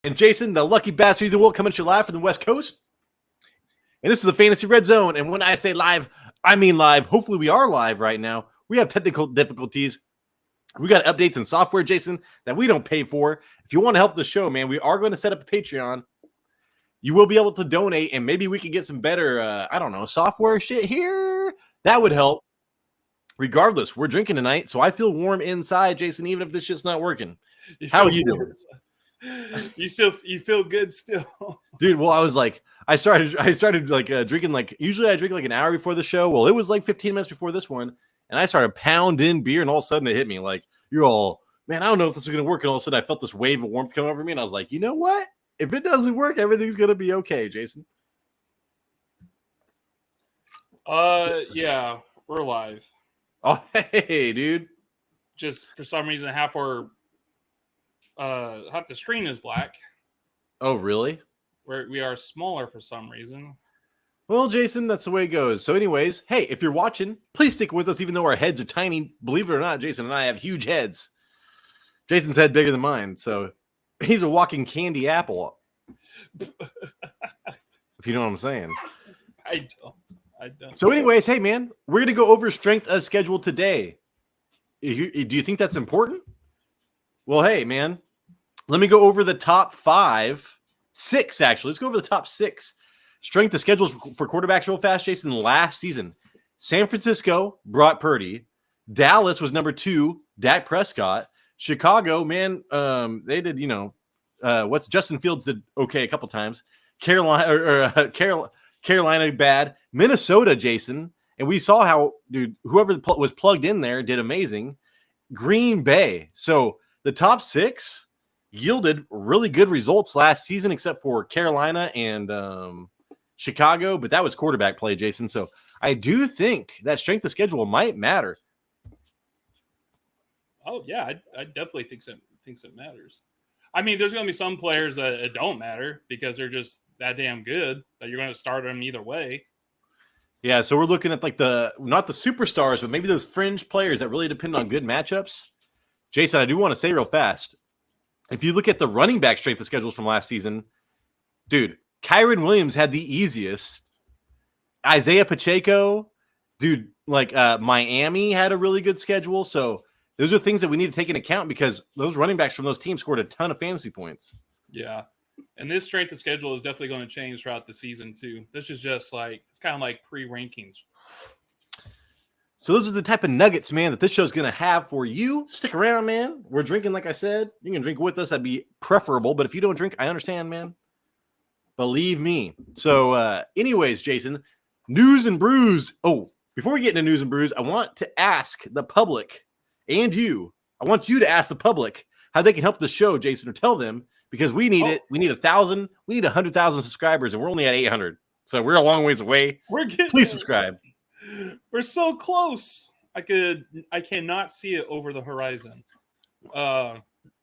And Jason, the lucky bastard of the world, coming at you live from the West Coast. And this is the Fantasy Red Zone. And when I say live, I mean live. Hopefully we are live right now. We have technical difficulties. We got updates and software, Jason, that we don't pay for. If you want to help the show, man, we are going to set up a Patreon. You will be able to donate, and maybe we can get some better, software shit here. That would help. Regardless, we're drinking tonight, so I feel warm inside, Jason, even if this shit's not working. How are you doing? You feel good still, dude? Well, I started drinking usually I drink like an hour before the show. Well, it was like 15 minutes before this one, and I started pounding beer, and all of a sudden it hit me like, you're all, man, I don't know if this is gonna work, and all of a sudden I felt this wave of warmth come over me, and I was like, you know what? If it doesn't work, everything's gonna be okay, Jason. Yeah, we're live. Oh, hey, dude. Just for some reason, half the screen is black. Oh, really? We are smaller for some reason. Well, Jason, that's the way it goes. So anyways, hey, if you're watching, please stick with us, even though our heads are tiny. Believe it or not, Jason and I have huge heads. Jason's head bigger than mine, so he's a walking candy apple. If you know what I'm saying. I don't. So anyways, hey, man, we're going to go over strength of schedule today. Do you think that's important? Well, hey, man, let me go over the top six, actually. Let's go over the top six. Strength of schedules for quarterbacks real fast, Jason. Last season, San Francisco brought Purdy. Dallas was number 2, Dak Prescott. Chicago, man, they did, what's Justin Fields did okay a couple times. Carolina bad. Minnesota, Jason, and we saw how, dude, whoever was plugged in there did amazing. Green Bay. So the top 6 yielded really good results last season, except for Carolina and Chicago, but that was quarterback play, Jason. So I do think that strength of schedule might matter. Oh yeah, I definitely think it matters. I mean, there's going to be some players that it don't matter because they're just that damn good that you're going to start them either way. Yeah, so we're looking at not the superstars, but maybe those fringe players that really depend on good matchups. Jason, I do want to say real fast, if you look at the running back strength of schedules from last season, dude, Kyren Williams had the easiest. Isaiah Pacheco, dude, Miami had a really good schedule. So those are things that we need to take into account because those running backs from those teams scored a ton of fantasy points. Yeah. And this strength of schedule is definitely going to change throughout the season, too. This is just it's kind of like pre-rankings. So those are the type of nuggets, man, that this show's going to have for you. Stick around, man. We're drinking, like I said. You can drink with us. That'd be preferable. But if you don't drink, I understand, man. Believe me. So anyways, Jason, news and brews. Oh, before we get into news and brews, I want to ask the public and you. I want you to ask the public how they can help the show, Jason, or tell them. Because we need it. We need 1,000. We need 100,000 subscribers, and we're only at 800. So we're a long ways away. Please subscribe. We're so close. I cannot see it over the horizon. Yeah,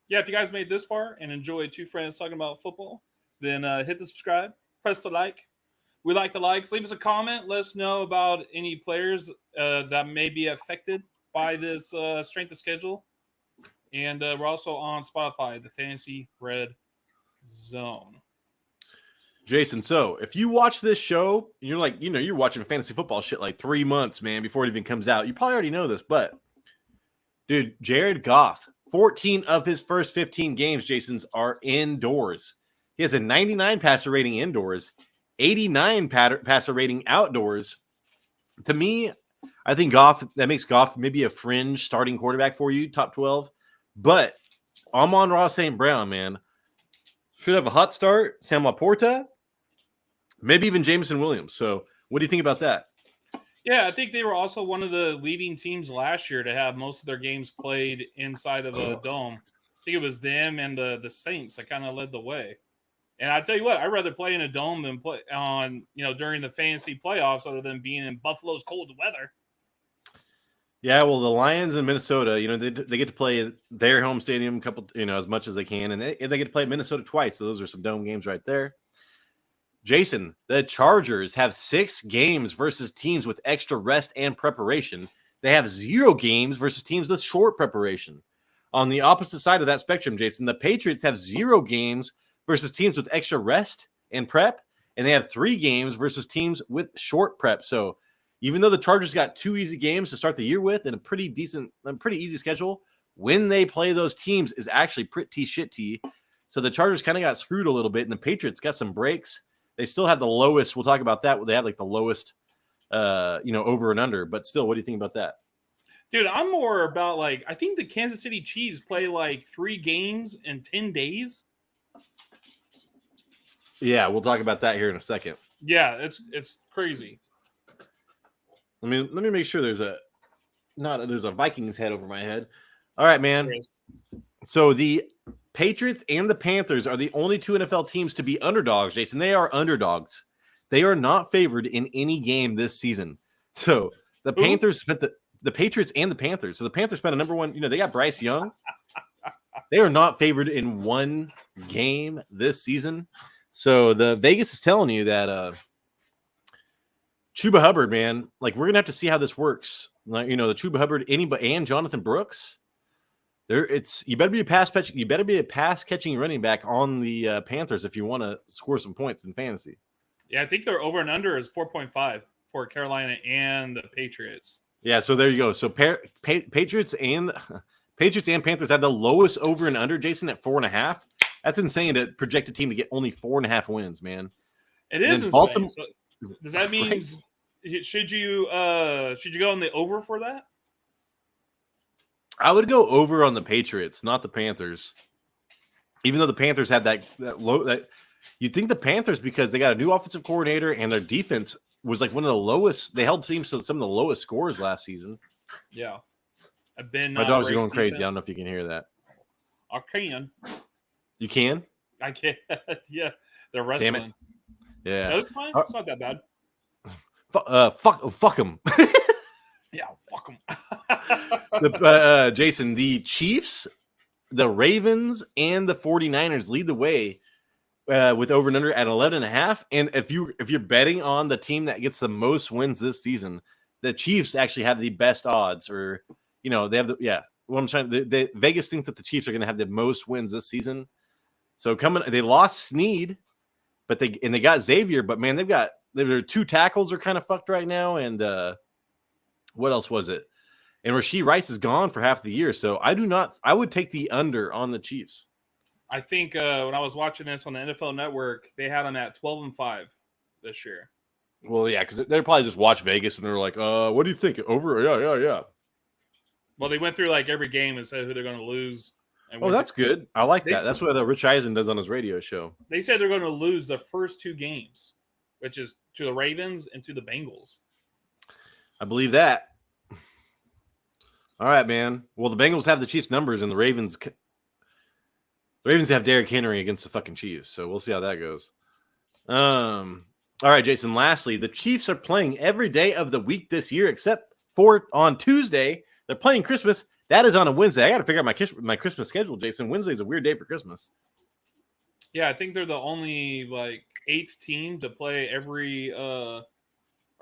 if you guys made this far and enjoyed two friends talking about football, then hit the subscribe, press the like. We like the likes. Leave us a comment. Let us know about any players that may be affected by this strength of schedule. And we're also on Spotify, the Fantasy Red Zone. Jason, so if you watch this show, you're like, you're watching fantasy football shit like 3 months, man, before it even comes out. You probably already know this, but, dude, Jared Goff, 14 of his first 15 games, Jason's, are indoors. He has a 99 passer rating indoors, 89 passer rating outdoors. To me, I think that makes Goff maybe a fringe starting quarterback for you, top 12. But Amon-Ra St. Brown, man, should have a hot start. Sam Laporta, maybe even Jameson Williams. So what do you think about that? Yeah, I think they were also one of the leading teams last year to have most of their games played inside of a dome. I think it was them and the Saints that kind of led the way. And I tell you what, I'd rather play in a dome than play on, during the fantasy playoffs other than being in Buffalo's cold weather. Yeah, well, the Lions in Minnesota, they get to play their home stadium as much as they can, and they get to play Minnesota twice. So those are some dome games right there. Jason, the Chargers have 6 games versus teams with extra rest and preparation. They have 0 games versus teams with short preparation. On the opposite side of that spectrum, Jason, the Patriots have 0 games versus teams with extra rest and prep, and they have 3 games versus teams with short prep. So even though the Chargers got 2 easy games to start the year with and a pretty easy schedule, when they play those teams is actually pretty shitty. So the Chargers kind of got screwed a little bit, and the Patriots got some breaks. They still have the lowest. We'll talk about that. They have like the lowest, over and under. But still, what do you think about that? Dude, I'm more about like, I think the Kansas City Chiefs play like 3 games in 10 days. Yeah, we'll talk about that here in a second. Yeah, it's crazy. Let me make sure there's a Vikings head over my head. All right, man. So the Patriots and the Panthers are the only 2 NFL teams to be underdogs, Jason. They are underdogs. They are not favored in any game this season. So the Panthers spent the Patriots and the Panthers. So the Panthers spent a number one, they got Bryce Young. They are not favored in one game this season. So the Vegas is telling you that Chuba Hubbard, man, like we're gonna have to see how this works. Like, the Chuba Hubbard, anybody, and Jonathan Brooks. You better be a pass catching running back on the Panthers if you want to score some points in fantasy. Yeah, I think their over and under is 4.5 for Carolina and the Patriots. Yeah, so there you go. So Patriots and Panthers have the lowest over and under, Jason, at 4.5. That's insane to project a team to get only 4.5 wins, man. It is insane. So does that mean should you go on the over for that? I would go over on the Patriots, not the Panthers. Even though the Panthers had that you'd think the Panthers, because they got a new offensive coordinator and their defense was like one of the lowest. They held teams to some of the lowest scores last season. Yeah. My dogs are going crazy. I don't know if you can hear that. I can. You can? I can. Yeah. They're wrestling. Damn it. Yeah. No, it's fine. It's not that bad. Fuck them. Yeah, fuck them. Jason, the Chiefs, the Ravens, and the 49ers lead the way with over and under at 11.5. And if you're betting on the team that gets the most wins this season, the Chiefs actually have the best odds, or they have what I'm trying. The Vegas thinks that the Chiefs are going to have the most wins this season. So they lost Snead, but they got Xavier. But man, their 2 tackles are kind of fucked right now, and what else was it? And Rashee Rice is gone for half the year. So I would take the under on the Chiefs. I think when I was watching this on the NFL Network, they had them at 12-5 this year. Well, yeah, because they probably just watch Vegas and they're like, what do you think? Over? Yeah. Well, they went through like every game and said who they're going to lose. Oh, that's good. I like that. That's what Rich Eisen does on his radio show. They said they're going to lose the first 2 games, which is to the Ravens and to the Bengals. I believe that. All right, man. Well, the Bengals have the Chiefs' numbers, and the Ravens have Derrick Henry against the fucking Chiefs. So we'll see how that goes. All right, Jason. Lastly, the Chiefs are playing every day of the week this year, except for on Tuesday. They're playing Christmas. That is on a Wednesday. I got to figure out my Christmas schedule, Jason. Wednesday is a weird day for Christmas. Yeah, I think they're the only 8th team to play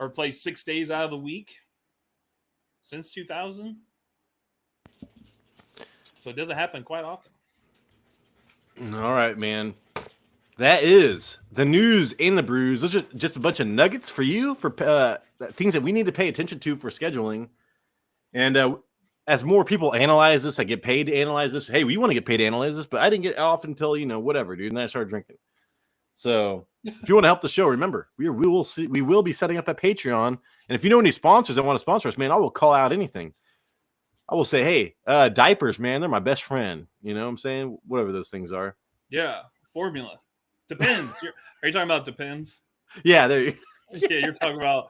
or play 6 days out of the week since 2000. So it doesn't happen quite often. All right, man. That is the news in the brews. Those are just a bunch of nuggets for you for things that we need to pay attention to for scheduling. And as more people analyze this, I get paid to analyze this. Hey, we want to get paid to analyze this, but I didn't get off until, whatever, dude. And then I started drinking. So if you want to help the show, remember, we will be setting up a Patreon. And if you know any sponsors that want to sponsor us, man, I will call out anything. I will say, hey, diapers, man, they're my best friend. You know what I'm saying? Whatever those things are. Yeah, formula. Depends. Are you talking about Depends? Yeah, there you Yeah, you're talking about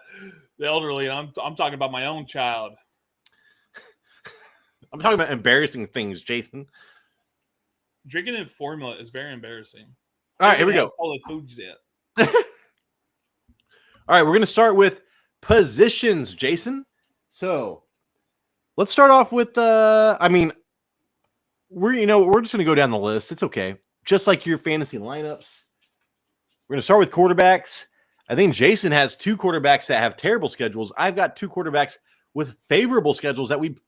the elderly. I'm talking about my own child. I'm talking about embarrassing things, Jason. Drinking in formula is very embarrassing. All right, here we go. All the foods yet. All right, we're going to start with positions, Jason. So let's start off with we're just going to go down the list. It's okay. Just like your fantasy lineups. We're going to start with quarterbacks. I think Jason has 2 quarterbacks that have terrible schedules. I've got 2 quarterbacks with favorable schedules that really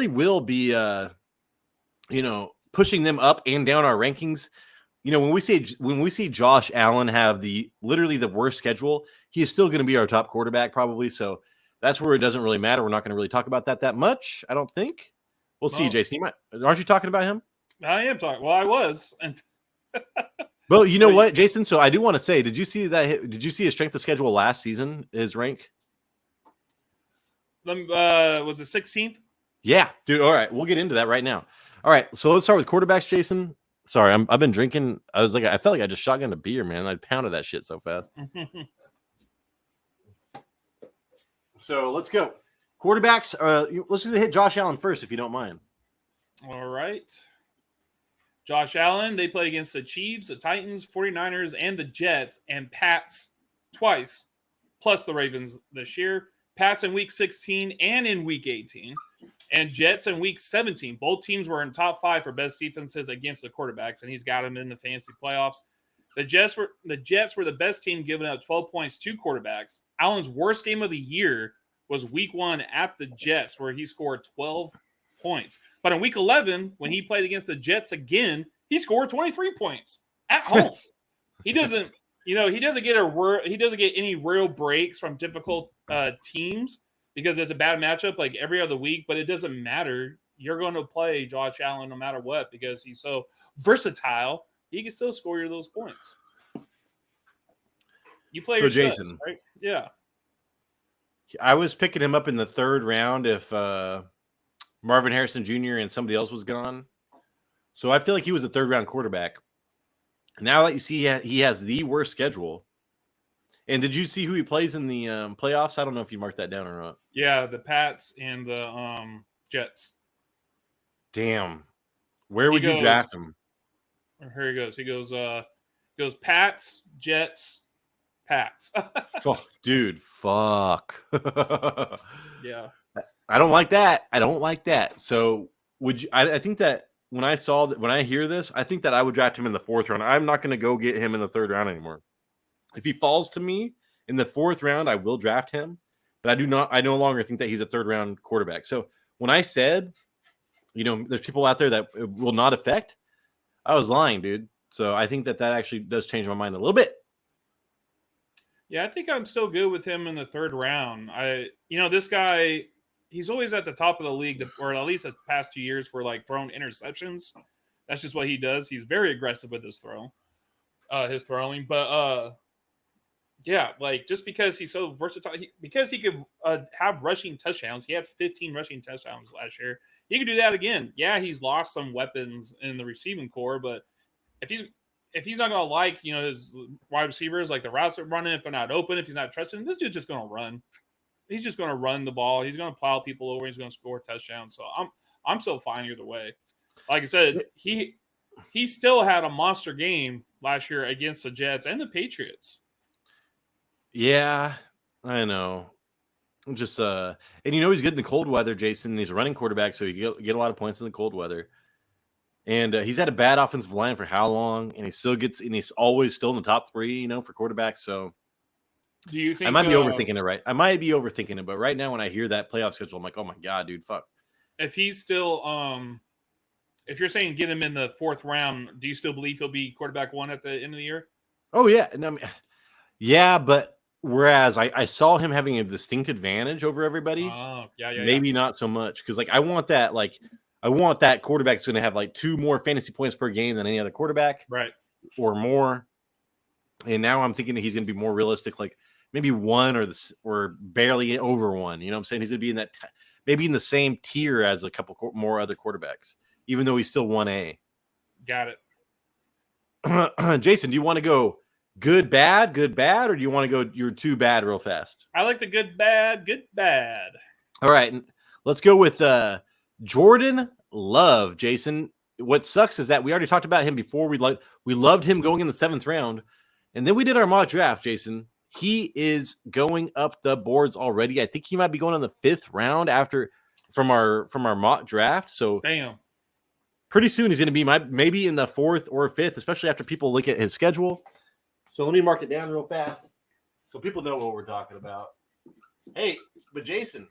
will be pushing them up and down our rankings. You know, when we see Josh Allen have literally the worst schedule, he is still going to be our top quarterback probably. So that's where it doesn't really matter. We're not going to really talk about that much, I don't think. We'll see, Jason. Aren't you talking about him? I am talking. Well, I was. Well, you know what, Jason? So I do want to say, did you see his strength of schedule last season? His rank? Was it 16th? Yeah, dude. All right, we'll get into that right now. All right, so let's start with quarterbacks, Jason. Sorry, I've been drinking. I felt like I just shotgunned a beer, man. I pounded that shit so fast. So let's go. Quarterbacks. Let's hit Josh Allen first, if you don't mind. All right. Josh Allen, they play against the Chiefs, the Titans, 49ers, and the Jets, and Pats twice, plus the Ravens this year. Pats in Week 16 and in Week 18, and Jets in Week 17. Both teams were in top 5 for best defenses against the quarterbacks, and he's got them in the fantasy playoffs. The Jets were the best team, giving up 12 points to quarterbacks. Allen's worst game of the year was Week 1 at the Jets, where he scored 12 points. But in Week 11, when he played against the Jets again, he scored 23 points at home. He doesn't get any real breaks from difficult teams because it's a bad matchup like every other week. But it doesn't matter. You're going to play Josh Allen no matter what because he's so versatile. He can still score you those points. You play your Jason, studs, right? Yeah. I was picking him up in the 3rd round if Marvin Harrison Jr. and somebody else was gone. So I feel like he was a 3rd round quarterback. Now that you see he has the worst schedule. And did you see who he plays in the playoffs? I don't know if you marked that down or not. Yeah, the Pats and the Jets. Damn. Where would you draft him? Here he goes. He goes Pats, Jets, Pats. Dude, fuck. Yeah. I don't like that. So would you? I think that when I hear this, I think that I would draft him in the 4th round. I'm not going to go get him in the 3rd round anymore. If he falls to me in the 4th round, I will draft him. But I no longer think that he's a 3rd round quarterback. So when I said, there's people out there that it will not affect, I was lying, dude. So I think that actually does change my mind a little bit. Yeah, I think I'm still good with him in the 3rd round. This guy, he's always at the top of the league, or at least the past 2 years for like throwing interceptions. That's just what he does. He's very aggressive with his throwing. But yeah, like just because he's so versatile, because he could have rushing touchdowns. He had 15 rushing touchdowns last year. He could do that again. Yeah, he's lost some weapons in the receiving core, but if he's not going to like, his wide receivers, like the routes they're running, if they're not open, if he's not trusting, this dude's just going to run. He's just going to run the ball. He's going to plow people over. He's going to score touchdowns. So I'm still fine either way. Like I said, he still had a monster game last year against the Jets and the Patriots. Yeah, I know. Just and he's good in the cold weather, Jason. And he's a running quarterback, so you get a lot of points in the cold weather. And he's had a bad offensive line for how long? And he's always still in the top 3, for quarterbacks. So do you think I might be overthinking it, right? I might be overthinking it, but right now when I hear that playoff schedule, I'm like, oh my God, dude, fuck. If he's still if you're saying get him in the 4th round, do you still believe he'll be quarterback 1 at the end of the year? Oh yeah. And yeah, but whereas I saw him having a distinct advantage over everybody. Oh, yeah. Maybe not so much. Because I want that quarterback that's going to have like 2 more fantasy points per game than any other quarterback. Right. Or more. And now I'm thinking that he's going to be more realistic, like maybe 1 or barely over 1. You know what I'm saying? He's going to be in that maybe in the same tier as a couple more other quarterbacks, even though he's still 1A. Got it. Jason, do you want to go good, bad, or do you want to go you're too bad real fast? I like the good, bad. All right. Let's go with Jordan Love, Jason. What sucks is that we already talked about him before. We loved him going in the 7th round. And then we did our mock draft, Jason. He is going up the boards already. I think he might be going in the 5th round from our mock draft. So damn. Pretty soon he's going to be maybe in the 4th or 5th, especially after people look at his schedule. So let me mark it down real fast so people know what we're talking about. Hey, but Jason,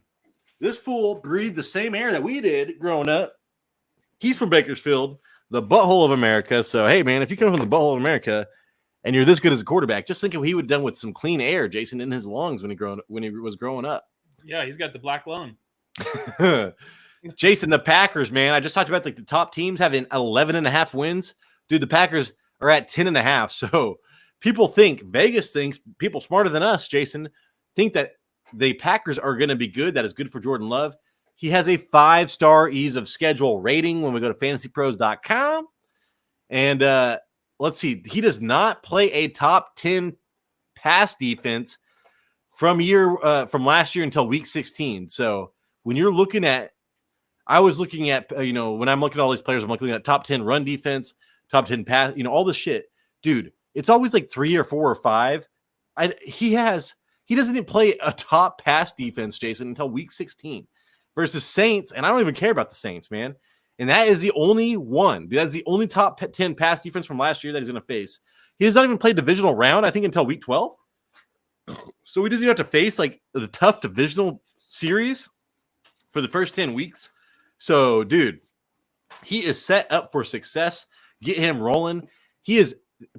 this fool breathed the same air that we did growing up. He's from Bakersfield, the butthole of America. So, hey, man, if you come from the butthole of America and you're this good as a quarterback, just think of what he would have done with some clean air, Jason, in his lungs when he was growing up. Yeah, he's got the black lung. Jason, the Packers, man, I just talked about like the top teams having 11.5 wins. Dude, the Packers are at 10.5. So Vegas thinks, people smarter than us, Jason, think that the Packers are going to be good. That is good for Jordan Love. He has a 5-star ease of schedule rating when we go to fantasypros.com. And let's see, he does not play a top 10 pass defense from last year until week 16. So when you're looking at, I was looking at, when I'm looking at all these players, I'm looking at top 10 run defense, top 10 pass, all this shit. Dude, it's always like 3 or 4 or 5. He doesn't even play a top pass defense, Jason, until week 16 versus Saints. And I don't even care about the Saints, man. And that is the only one. That's the only top 10 pass defense from last year that he's going to face. He does not even play divisional round, I think, until week 12. So he doesn't have to face like the tough divisional series for the first 10 weeks. So, dude, he is set up for success. Get him rolling.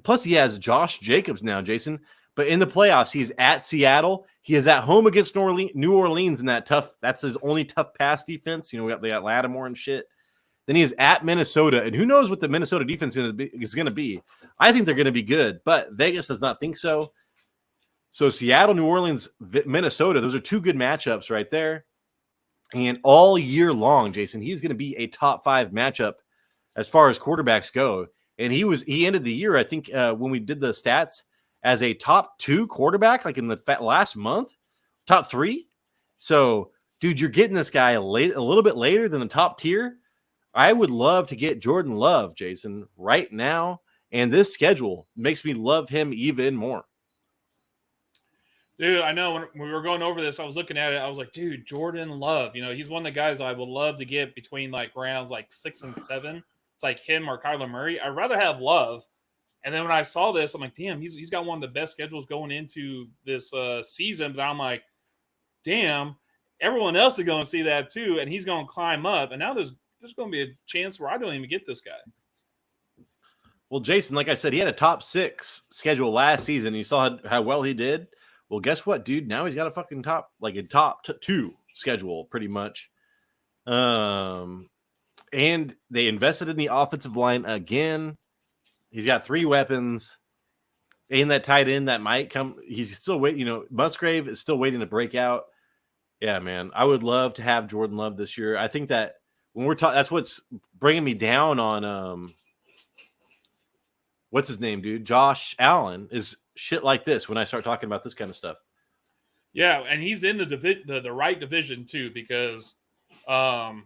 Plus he has Josh Jacobs now, Jason. But in the playoffs, he's at Seattle. He is at home against New Orleans in that's his only tough pass defense. They got Lattimore and shit. Then he is at Minnesota. And who knows what the Minnesota defense is going to be. I think they're going to be good, but Vegas does not think so. So Seattle, New Orleans, Minnesota, those are 2 good matchups right there. And all year long, Jason, he's going to be a top 5 matchup as far as quarterbacks go. And he ended the year, I think, when we did the stats, as a top 2 quarterback, like in the last month, top 3. So, dude, you're getting this guy a little bit later than the top tier. I would love to get Jordan Love, Jason, right now. And this schedule makes me love him even more. Dude, I know when we were going over this, I was looking at it. I was like, dude, Jordan Love. He's one of the guys I would love to get between like rounds like 6 and 7. It's like him or Kyler Murray. I'd rather have Love. And then when I saw this, I'm like, damn, he's got one of the best schedules going into this season. But I'm like, damn, everyone else is going to see that too. And he's going to climb up. And now there's going to be a chance where I don't even get this guy. Well, Jason, like I said, he had a top 6 schedule last season. You saw how well he did. Well, guess what, dude? Now he's got a fucking top 2 schedule, pretty much. And they invested in the offensive line again. He's got 3 weapons. And that tight end that might come. He's still waiting. Musgrave is still waiting to break out. Yeah, man. I would love to have Jordan Love this year. I think that when we're talking, that's what's bringing me down on what's his name, dude? Josh Allen is shit like this when I start talking about this kind of stuff. Yeah, and he's in the right division too, because the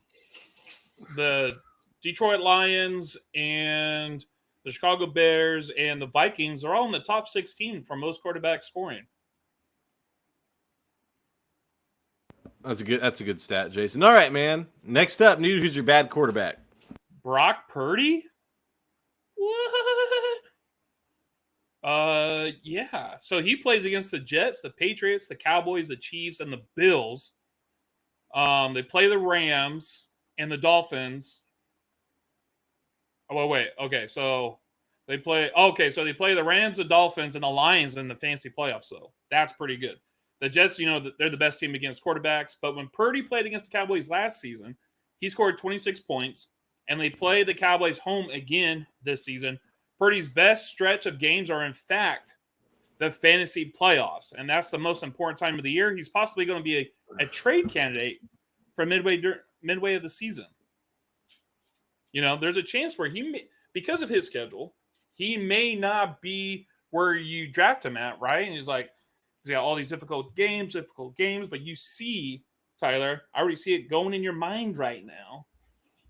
Detroit Lions and the Chicago Bears and the Vikings are all in the top 16 for most quarterback scoring. That's a good stat, Jason. All right, man. Next up, who's your bad quarterback? Brock Purdy? What? Yeah. So he plays against the Jets, the Patriots, the Cowboys, the Chiefs, and the Bills. They play the Rams and the Dolphins. Oh, wait. Okay, so they play the Rams, the Dolphins, and the Lions in the fantasy playoffs. So that's pretty good. The Jets, they're the best team against quarterbacks. But when Purdy played against the Cowboys last season, he scored 26 points, and they play the Cowboys home again this season. Purdy's best stretch of games are, in fact, the fantasy playoffs, and that's the most important time of the year. He's possibly going to be a trade candidate for midway of the season. There's a chance where because of his schedule, he may not be where you draft him at, right? And he's got all these difficult games, but you see, Tyler, I already see it going in your mind right now.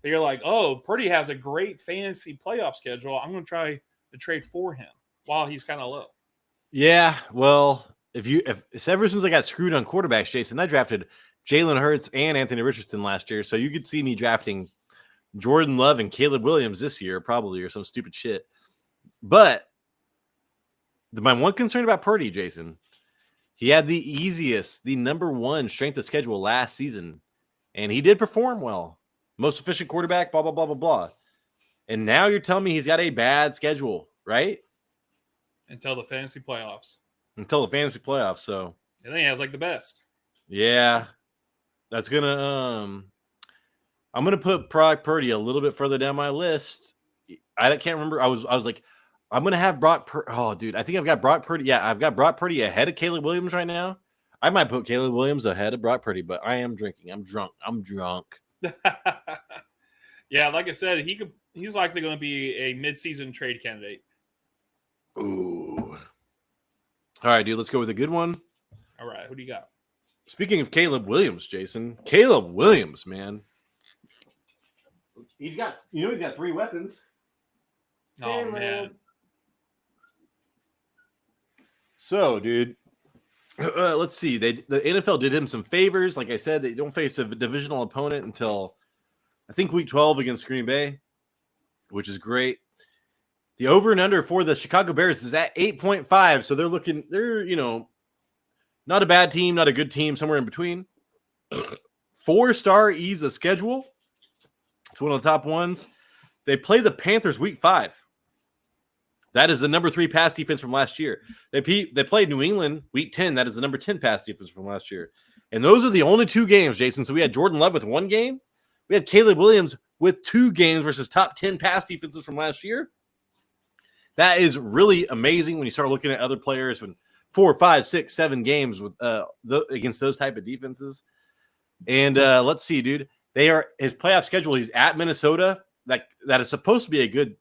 You're like, oh, Purdy has a great fantasy playoff schedule. I'm going to try to trade for him while he's kind of low. Yeah, well, ever since I got screwed on quarterbacks, Jason, I drafted Jalen Hurts and Anthony Richardson last year. So you could see me drafting Jordan Love and Caleb Williams this year, probably, or some stupid shit. But my one concern about Purdy, Jason, he had the number 1 strength of schedule last season, and he did perform well. Most efficient quarterback, blah, blah, blah, blah, blah. And now you're telling me he's got a bad schedule, right? Until the fantasy playoffs. Until the fantasy playoffs. So I think he has like the best. yeah, that's gonna I'm gonna put Brock Purdy a little bit further down my list. I can't remember. I was like, I'm gonna have oh, dude, I think I've got Brock Purdy. Yeah, I've got Brock Purdy ahead of Caleb Williams right now. I might put Caleb Williams ahead of Brock Purdy, but I am drinking. I'm drunk. Yeah, like I said, he's likely going to be a midseason trade candidate. Ooh. All right, dude. Let's go with a good one. All right, who do you got? Speaking of Caleb Williams, Jason. Caleb Williams, man. He's got 3 weapons. Oh, Caleb. man. So, dude, let's see. The NFL did him some favors. Like I said, they don't face a divisional opponent until I think week 12 against Green Bay, which is great. The over and under for the Chicago Bears is at 8.5. So they're not a bad team, not a good team, somewhere in between. 4-star ease of schedule. It's one of the top ones. They play the Panthers week 5. That is the number 3 pass defense from last year. They played New England week 10. That is the number 10 pass defense from last year. And those are the only 2 games, Jason. So we had Jordan Love with 1 game. We had Caleb Williams with 2 games versus top 10 pass defenses from last year. That is really amazing when you start looking at other players when 4, 5, 6, 7 games with against those type of defenses. And let's see, dude. His playoff schedule. He's at Minnesota. That is supposed to be a good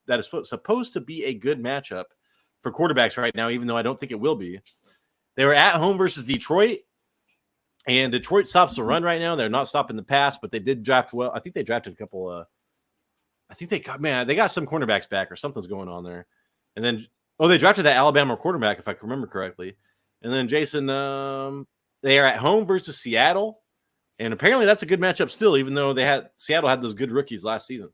matchup for quarterbacks right now, even though I don't think it will be. They were at home versus Detroit, and Detroit stops the run right now. They're not stopping the pass, but they did draft well. I think they drafted a couple. They got some cornerbacks back or something's going on there. And then they drafted that Alabama quarterback if I can remember correctly. And then Jason, they are at home versus Seattle, and apparently that's a good matchup still, even though Seattle had those good rookies last season.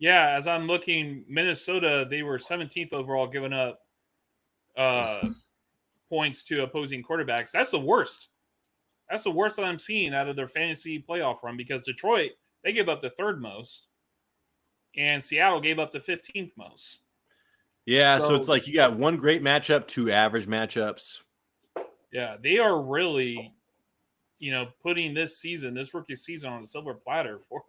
Yeah, as I'm looking, Minnesota, they were 17th overall, giving up points to opposing quarterbacks. That's the worst. That's the worst that I'm seeing out of their fantasy playoff run because Detroit, they gave up the 3rd most, and Seattle gave up the 15th most. Yeah, so it's like you got 1 great matchup, 2 average matchups. Yeah, they are really, putting this rookie season on a silver platter for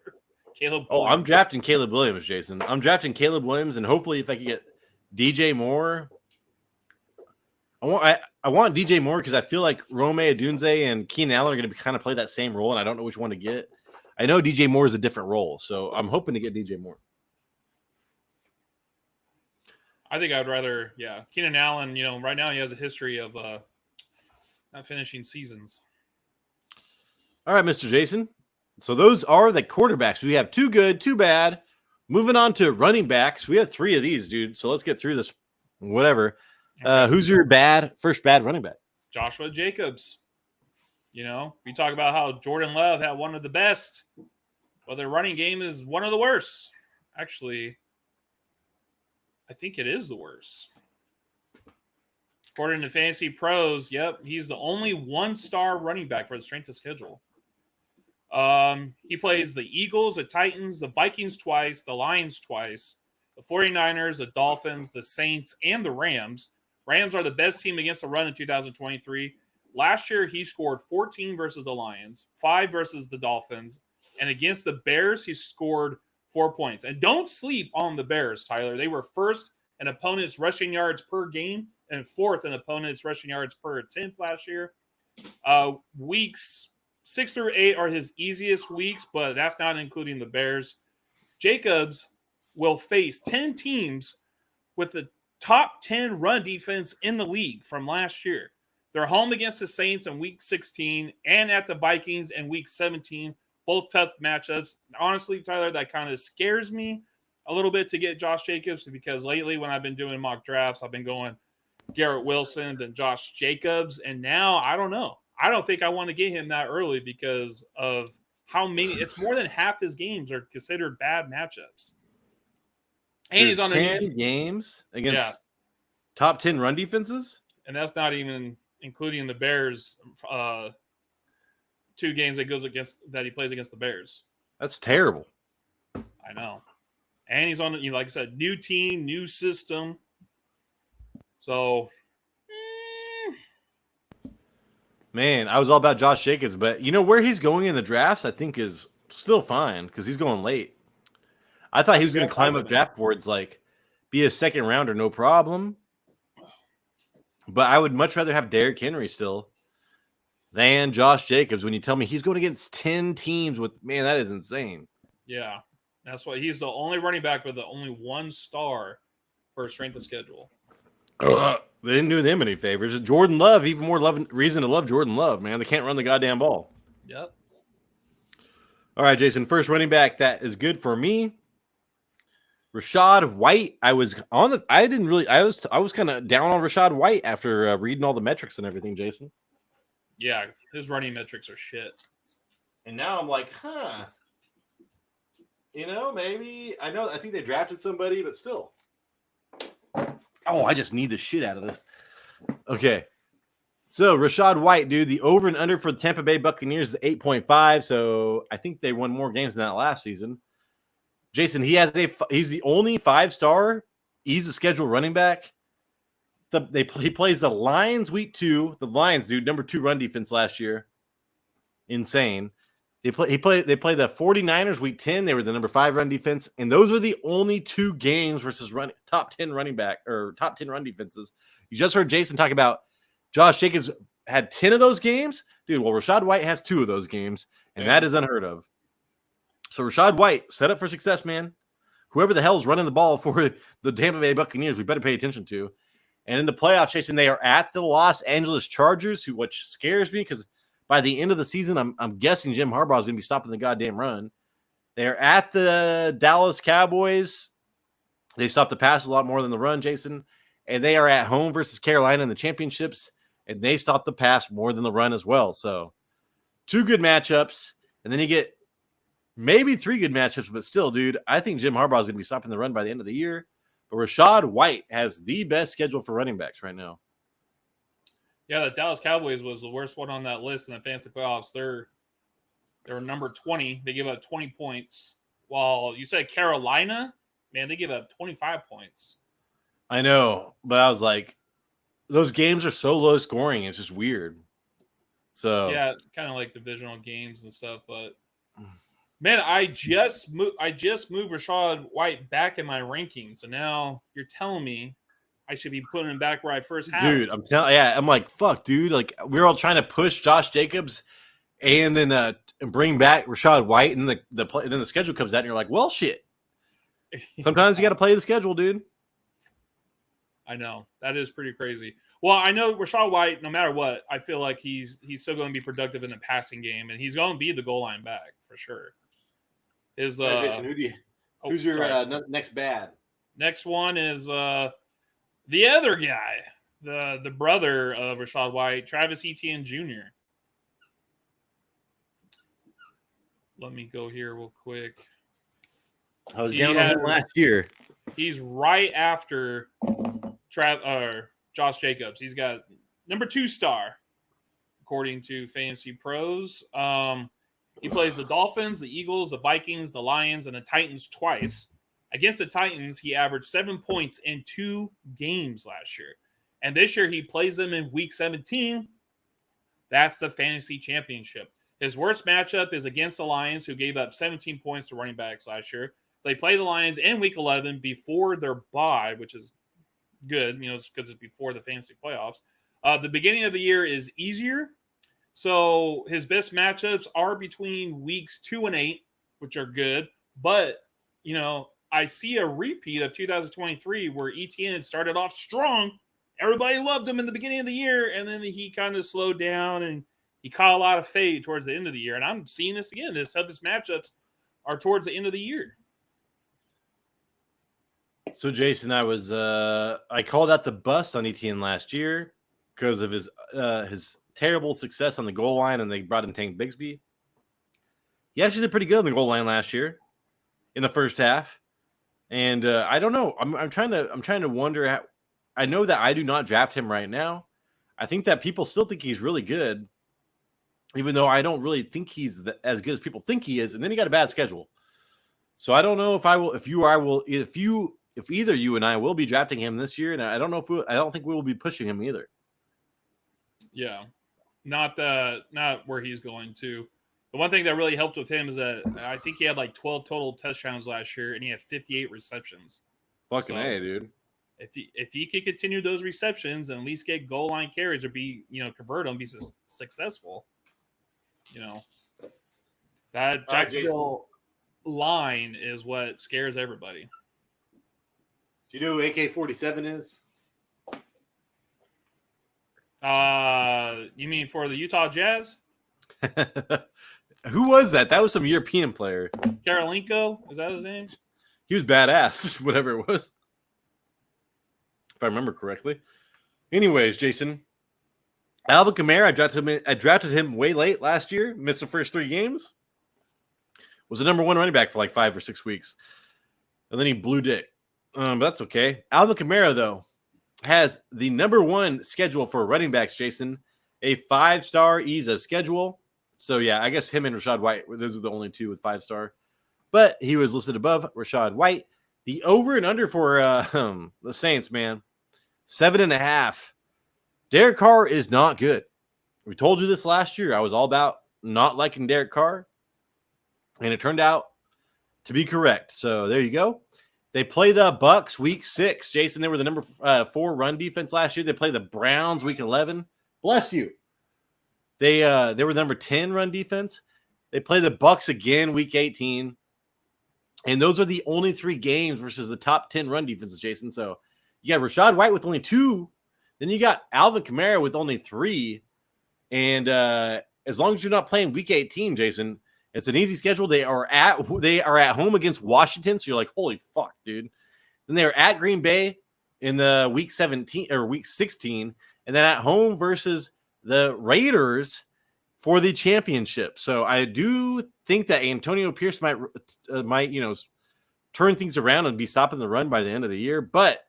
Caleb Williams. Oh, I'm drafting Caleb Williams, Jason. I'm drafting Caleb Williams, and hopefully if I can get DJ Moore. I want DJ Moore because I feel like Rome Odunze and Keenan Allen are going to kind of play that same role, and I don't know which one to get. I know DJ Moore is a different role, so I'm hoping to get DJ Moore. I think I would rather, Keenan Allen, right now he has a history of not finishing seasons. All right, Mr. Jason. So those are the quarterbacks. We have 2 good, 2 bad. Moving on to running backs. We have 3 of these, dude. So let's get through this. Whatever. Who's your first bad running back? Joshua Jacobs. We talk about how Jordan Love had one of the best, but their running game is one of the worst. Actually, I think it is the worst. According to Fantasy Pros, he's the only 1-star running back for the strength of schedule. He plays the Eagles, the Titans, the Vikings twice, the Lions twice, the 49ers, the Dolphins, the Saints, and the Rams. Rams are the best team against the run in 2023. Last year, he scored 14 versus the Lions, 5 versus the Dolphins, and against the Bears, he scored 4 points. And don't sleep on the Bears, Tyler. They were 1st in opponents' rushing yards per game and 4th in opponents' rushing yards per attempt last year. Weeks 6 through 8 are his easiest weeks, but that's not including the Bears. Jacobs will face 10 teams with the top 10 run defense in the league from last year. They're home against the Saints in week 16 and at the Vikings in week 17. Both tough matchups. Honestly, Tyler, that kind of scares me a little bit to get Josh Jacobs because lately when I've been doing mock drafts, I've been going Garrett Wilson, then Josh Jacobs, and now I don't know. I don't think I want to get him that early because of how many. It's more than half his games are considered bad matchups. And he's on 10 games against top 10 run defenses, and that's not even including the Bears. 2 games that he plays against the Bears. That's terrible. I know. And he's on, like I said, new team, new system. So, Man, I was all about Josh Jacobs, but where he's going in the drafts, I think is still fine because he's going late. I thought he was going to climb up draft boards, like be a second rounder, no problem. But I would much rather have Derrick Henry still than Josh Jacobs. When you tell me he's going against 10 teams that is insane. yeah, that's why he's the only running back with the only 1 star for strength of schedule. They didn't do them any favors. Jordan Love, even more reason to love Jordan Love, man. They can't run the goddamn ball. Yep. All right, Jason. First running back that is good for me. Rachaad White. I was kind of down on Rachaad White after reading all the metrics and everything, Jason. Yeah, his running metrics are shit. And now I'm like, maybe I think they drafted somebody, but still. Oh, I just need the shit out of this. Okay. So Rachaad White, dude, the over and under for the Tampa Bay Buccaneers is 8.5. So I think they won more games than that last season. Jason, he's the only 5-star. He's a scheduled running back. He plays the Lions week 2. The Lions, dude, number 2 run defense last year. Insane. They play the 49ers week 10. They were the number 5 run defense, and those are the only 2 games versus top 10 running back or top 10 run defenses. You just heard Jason talk about Josh Jacobs had 10 of those games, dude. Well, Rachaad White has 2 of those games, and that is unheard of. So Rachaad White set up for success, man. Whoever the hell's running the ball for the Tampa Bay Buccaneers, we better pay attention to. And in the playoffs, Jason, they are at the Los Angeles Chargers, which scares me because by the end of the season, I'm guessing Jim Harbaugh is going to be stopping the goddamn run. They're at the Dallas Cowboys. They stop the pass a lot more than the run, Jason. And they are at home versus Carolina in the championships, and they stop the pass more than the run as well. So 2 good matchups, and then you get maybe 3 good matchups, but still, dude, I think Jim Harbaugh is going to be stopping the run by the end of the year. But Rachaad White has the best schedule for running backs right now. Yeah, the Dallas Cowboys was the worst one on that list in the fantasy playoffs. They're number 20. They give up 20 points. While you said Carolina, man, they give up 25 points. I know, but I was like, those games are so low scoring. It's just weird. So yeah, kind of like divisional games and stuff. But man, I just moved Rachaad White back in my rankings, and now you're telling me I should be putting him back where I first had dude, him. I'm like, fuck, dude. Like, we're all trying to push Josh Jacobs and then bring back Rachaad White, and then the schedule comes out, and you're like, well, shit. Sometimes you got to play the schedule, dude. I know. That is pretty crazy. Well, I know Rachaad White, no matter what, I feel like he's still going to be productive in the passing game, and he's going to be the goal line back for sure. Jason, who's your next bad? Next one is the other guy, the brother of Rachaad White, Travis Etienne Jr. Let me go here real quick. I was down on him last year. He's right after Josh Jacobs. He's got number 2 star, according to Fantasy Pros. He plays the Dolphins, the Eagles, the Vikings, the Lions, and the Titans twice. Against the Titans, he averaged 7 points in 2 games last year. And this year, he plays them in Week 17. That's the fantasy championship. His worst matchup is against the Lions, who gave up 17 points to running backs last year. They play the Lions in Week 11 before their bye, which is good, because it's before the fantasy playoffs. The beginning of the year is easier. So his best matchups are between weeks 2 and 8, which are good. But, I see a repeat of 2023 where Etienne started off strong. Everybody loved him in the beginning of the year, and then he kind of slowed down and he caught a lot of fade towards the end of the year. And I'm seeing this again. His toughest matchups are towards the end of the year. So, Jason, I called out the bust on Etienne last year because of his terrible success on the goal line, and they brought in Tank Bigsby. He actually did pretty good on the goal line last year in the first half. And I don't know. I'm trying to wonder how. I know that I do not draft him right now. I think that people still think he's really good, even though I don't really think he's as good as people think he is. And then he got a bad schedule. So I don't know if I will, if either you and I will be drafting him this year, and I don't know if I don't think we will be pushing him either. Yeah, not where he's going to. The one thing that really helped with him is that I think he had like 12 total touchdowns last year, and he had 58 receptions. Fucking A, dude. If he could continue those receptions and at least get goal line carries or be convert them, be successful. That Jacksonville line is what scares everybody. Do you know who AK-47 is? You mean for the Utah Jazz? Who was that? That was some European player. Karolinko? Is that his name? He was badass, whatever it was. If I remember correctly. Anyways, Jason. Alvin Kamara, I drafted him way late last year. Missed the first 3 games. Was the number 1 running back for like 5 or 6 weeks. And then he blew dick. But that's okay. Alvin Kamara, though, has the number 1 schedule for running backs, Jason. A 5-star EZA schedule. So, yeah, I guess him and Rachaad White, those are the only 2 with 5-star. But he was listed above Rachaad White. The over and under for the Saints, man, 7.5. Derek Carr is not good. We told you this last year. I was all about not liking Derek Carr. And it turned out to be correct. So there you go. They play the Bucks week 6. Jason, they were the number 4 run defense last year. They play the Browns week 11. Bless you. They were number 10 run defense. They play the Bucks again week 18. And those are the only 3 games versus the top 10 run defenses, Jason. So you got Rachaad White with only 2. Then you got Alvin Kamara with only 3. And as long as you're not playing week 18, Jason, it's an easy schedule. They are at home against Washington. So you're like, holy fuck, dude. Then they're at Green Bay in the week 17 or week 16. And then at home versus the Raiders for the championship. So I do think that Antonio Pierce might turn things around and be stopping the run by the end of the year. But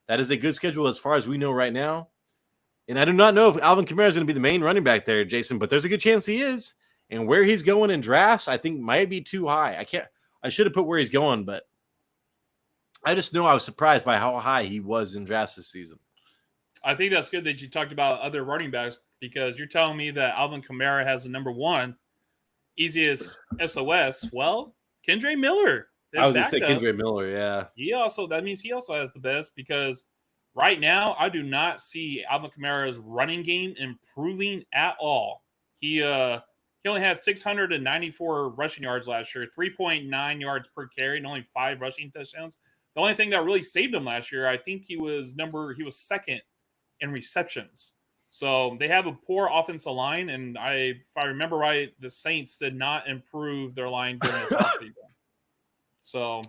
that is a good schedule as far as we know right now. And I do not know if Alvin Kamara is going to be the main running back there, Jason, but there's a good chance he is. And where he's going in drafts, I think might be too high. I should have put where he's going, but I just know I was surprised by how high he was in drafts this season. I think that's good that you talked about other running backs because you're telling me that Alvin Kamara has the number 1 easiest SOS. Well, Kendre Miller. I was going to say Kendre Miller, yeah. That means he also has the best because right now I do not see Alvin Kamara's running game improving at all. He only had 694 rushing yards last year, 3.9 yards per carry, and only 5 rushing touchdowns. The only thing that really saved him last year, I think he was second in receptions. So they have a poor offensive line, and if I remember right, the Saints did not improve their line during this offseason. So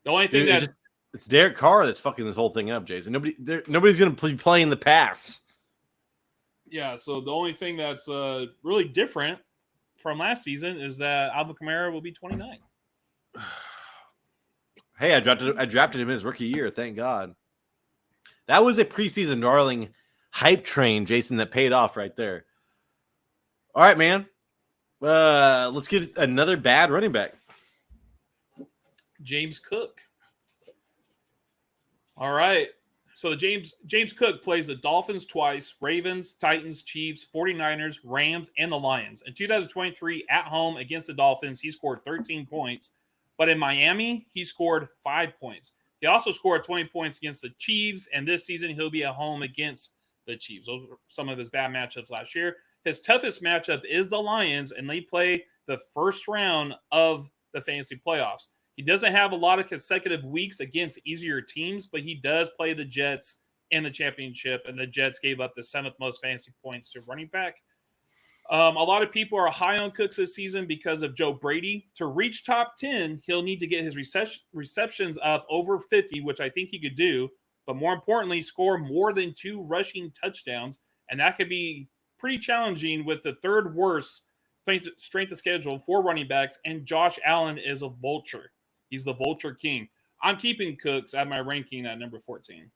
the only thing it's Derek Carr that's fucking this whole thing up, Jason. Nobody's going to be playing the pass. Yeah, so the only thing that's really different from last season is that Alvin Kamara will be 29. Hey, I drafted him in his rookie year. Thank God. That was a preseason darling hype train, Jason, that paid off right there. All right, man. Let's give another bad running back. James Cook. All right. So James Cook plays the Dolphins twice, Ravens, Titans, Chiefs, 49ers, Rams, and the Lions. In 2023, at home against the Dolphins, he scored 13 points. But in Miami, he scored 5 points. He also scored 20 points against the Chiefs, and this season he'll be at home against the Chiefs. Those were some of his bad matchups last year. His toughest matchup is the Lions, and they play the first round of the fantasy playoffs. He doesn't have a lot of consecutive weeks against easier teams, but he does play the Jets in the championship, and the Jets gave up the 7th most fantasy points to running back. A lot of people are high on Cooks this season because of Joe Brady. To reach top 10, he'll need to get his receptions up over 50, which I think he could do. But more importantly, score more than 2 rushing touchdowns. And that could be pretty challenging with the 3rd worst strength of schedule for running backs. And Josh Allen is a vulture. He's the vulture king. I'm keeping Cooks at my ranking at number 14.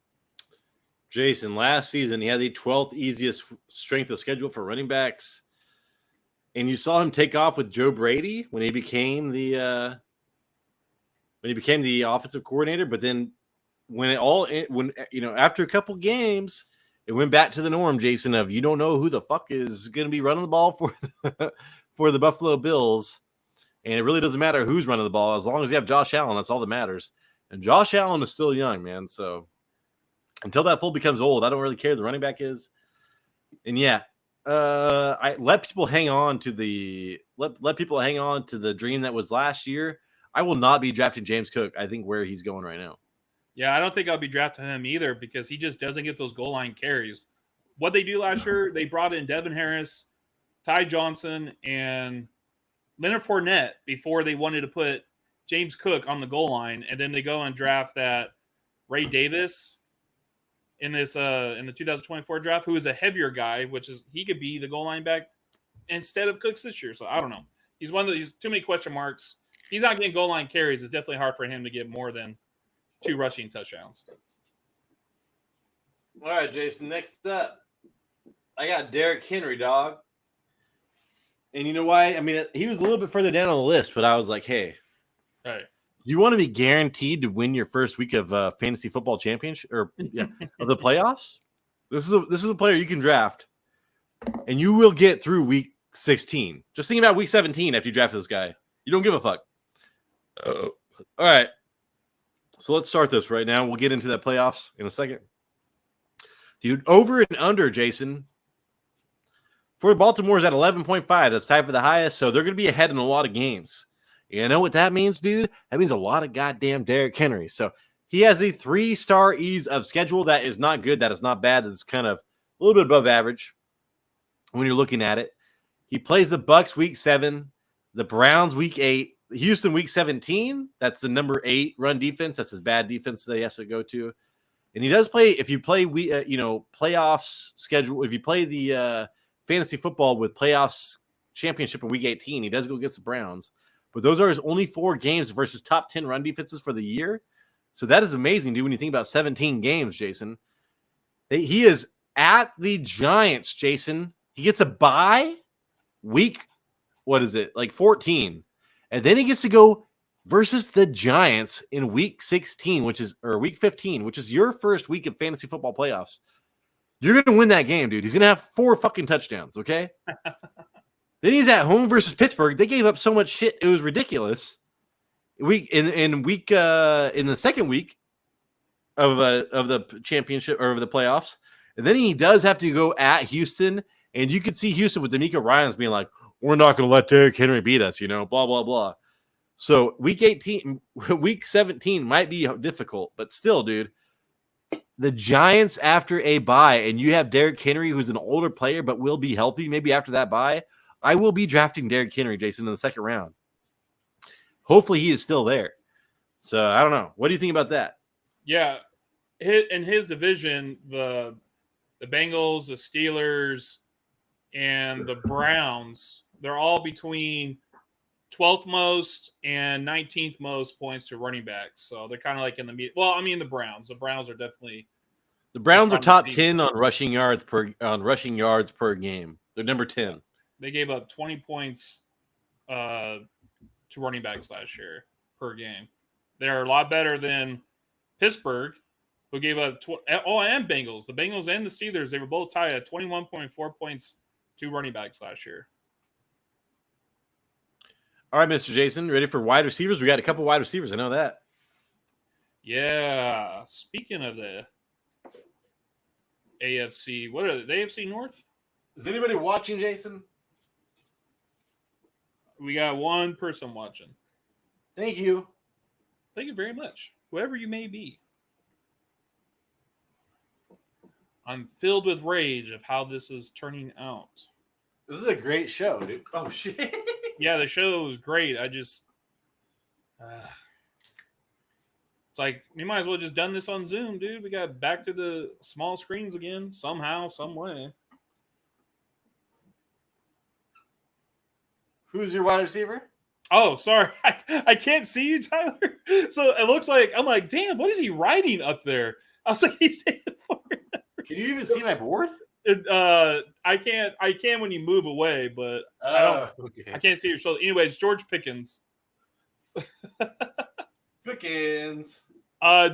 Jason, last season, he had the 12th easiest strength of schedule for running backs. And you saw him take off with Joe Brady when he became the when he became the offensive coordinator. But then after a couple games, it went back to the norm, Jason, of you don't know who the fuck is going to be running the ball for the Buffalo Bills. And it really doesn't matter who's running the ball. As long as you have Josh Allen, that's all that matters. And Josh Allen is still young, man. So until that fool becomes old, I don't really care who the running back is. And yeah, I let people hang on to the dream that was last year. I will not be drafting James Cook. I think where he's going right now. Yeah, I don't think I'll be drafting him either because he just doesn't get those goal line carries. What they do last year, they brought in Devin Harris, Ty Johnson, and Leonard Fournette before they wanted to put James Cook on the goal line, and then they go and draft that Ray Davis in the 2024 draft, who is a heavier guy, which is he could be the goal line back instead of Cooks this year. So I don't know. He's one of these too many question marks. He's not getting goal line carries. It's definitely hard for him to get more than 2 rushing touchdowns. All right, Jason. Next up, I got Derrick Henry, dog. And you know why? I mean, he was a little bit further down on the list, but I was like, hey, you want to be guaranteed to win your first week of fantasy football championship of the playoffs? This is a player you can draft, and you will get through week 16. Just think about week 17 after you draft this guy. You don't give a fuck. All right. So let's start this right now. We'll get into that playoffs in a second. Dude, over and under, Jason. For Baltimore is at 11.5. That's tied for the highest, so they're going to be ahead in a lot of games. You know what that means, dude? That means a lot of goddamn Derrick Henry. So he has the 3-star ease of schedule. That is not good. That is not bad. That's kind of a little bit above average when you're looking at it. He plays the Bucs week 7, the Browns week 8, Houston week 17. That's the number 8 run defense. That's his bad defense that he has to go to. And he does play, if you play, playoffs schedule, if you play the fantasy football with playoffs championship in week 18, he does go against the Browns. But those are his only 4 games versus top 10 run defenses for the year. So that is amazing, dude, when you think about 17 games, Jason. He is at the Giants, Jason. He gets a bye week, 14. And then he gets to go versus the Giants in week 16, week 15, which is your first week of fantasy football playoffs. You're going to win that game, dude. He's going to have 4 fucking touchdowns, okay? Then he's at home versus Pittsburgh. They gave up so much shit. It was ridiculous. In the second week of the championship or of the playoffs. And then he does have to go at Houston. And you could see Houston with D'Amico Ryans being like, we're not going to let Derrick Henry beat us, blah, blah, blah. So week 17 might be difficult, but still, dude, the Giants after a bye, and you have Derrick Henry, who's an older player, but will be healthy maybe after that bye. I will be drafting Derrick Henry, Jason, in the second round. Hopefully he is still there. So I don't know. What do you think about that? Yeah. In his division, the Bengals, the Steelers, and the Browns, they're all between 12th most and 19th most points to running backs. So they're kind of like in the meet. Well, I mean the Browns. The Browns are definitely the Browns are top 10 on rushing yards per game. They're number 10. They gave up 20 points to running backs last year per game. They're a lot better than Pittsburgh, who gave up and Bengals. The Bengals and the Steelers, they were both tied at 21.4 points to running backs last year. All right, Mr. Jason, ready for wide receivers? We got a couple wide receivers. I know that. Yeah. Speaking of the AFC, what are they? The AFC North? Is anybody watching, Jason? We got one person watching. Thank you. Thank you very much. Whoever you may be. I'm filled with rage of how this is turning out. This is a great show, dude. Oh, shit. Yeah, the show was great. I just... it's like, we might as well just done this on Zoom, dude. We got back to the small screens again, somehow, some way. Who's your wide receiver? Oh, sorry. I can't see you, Tyler. So it looks like, I'm like, damn, what is he writing up there? I was like, he's taking forever. Can you even see my board? I can when you move away, but I can't see your shoulder. Anyways, George Pickens. Pickens.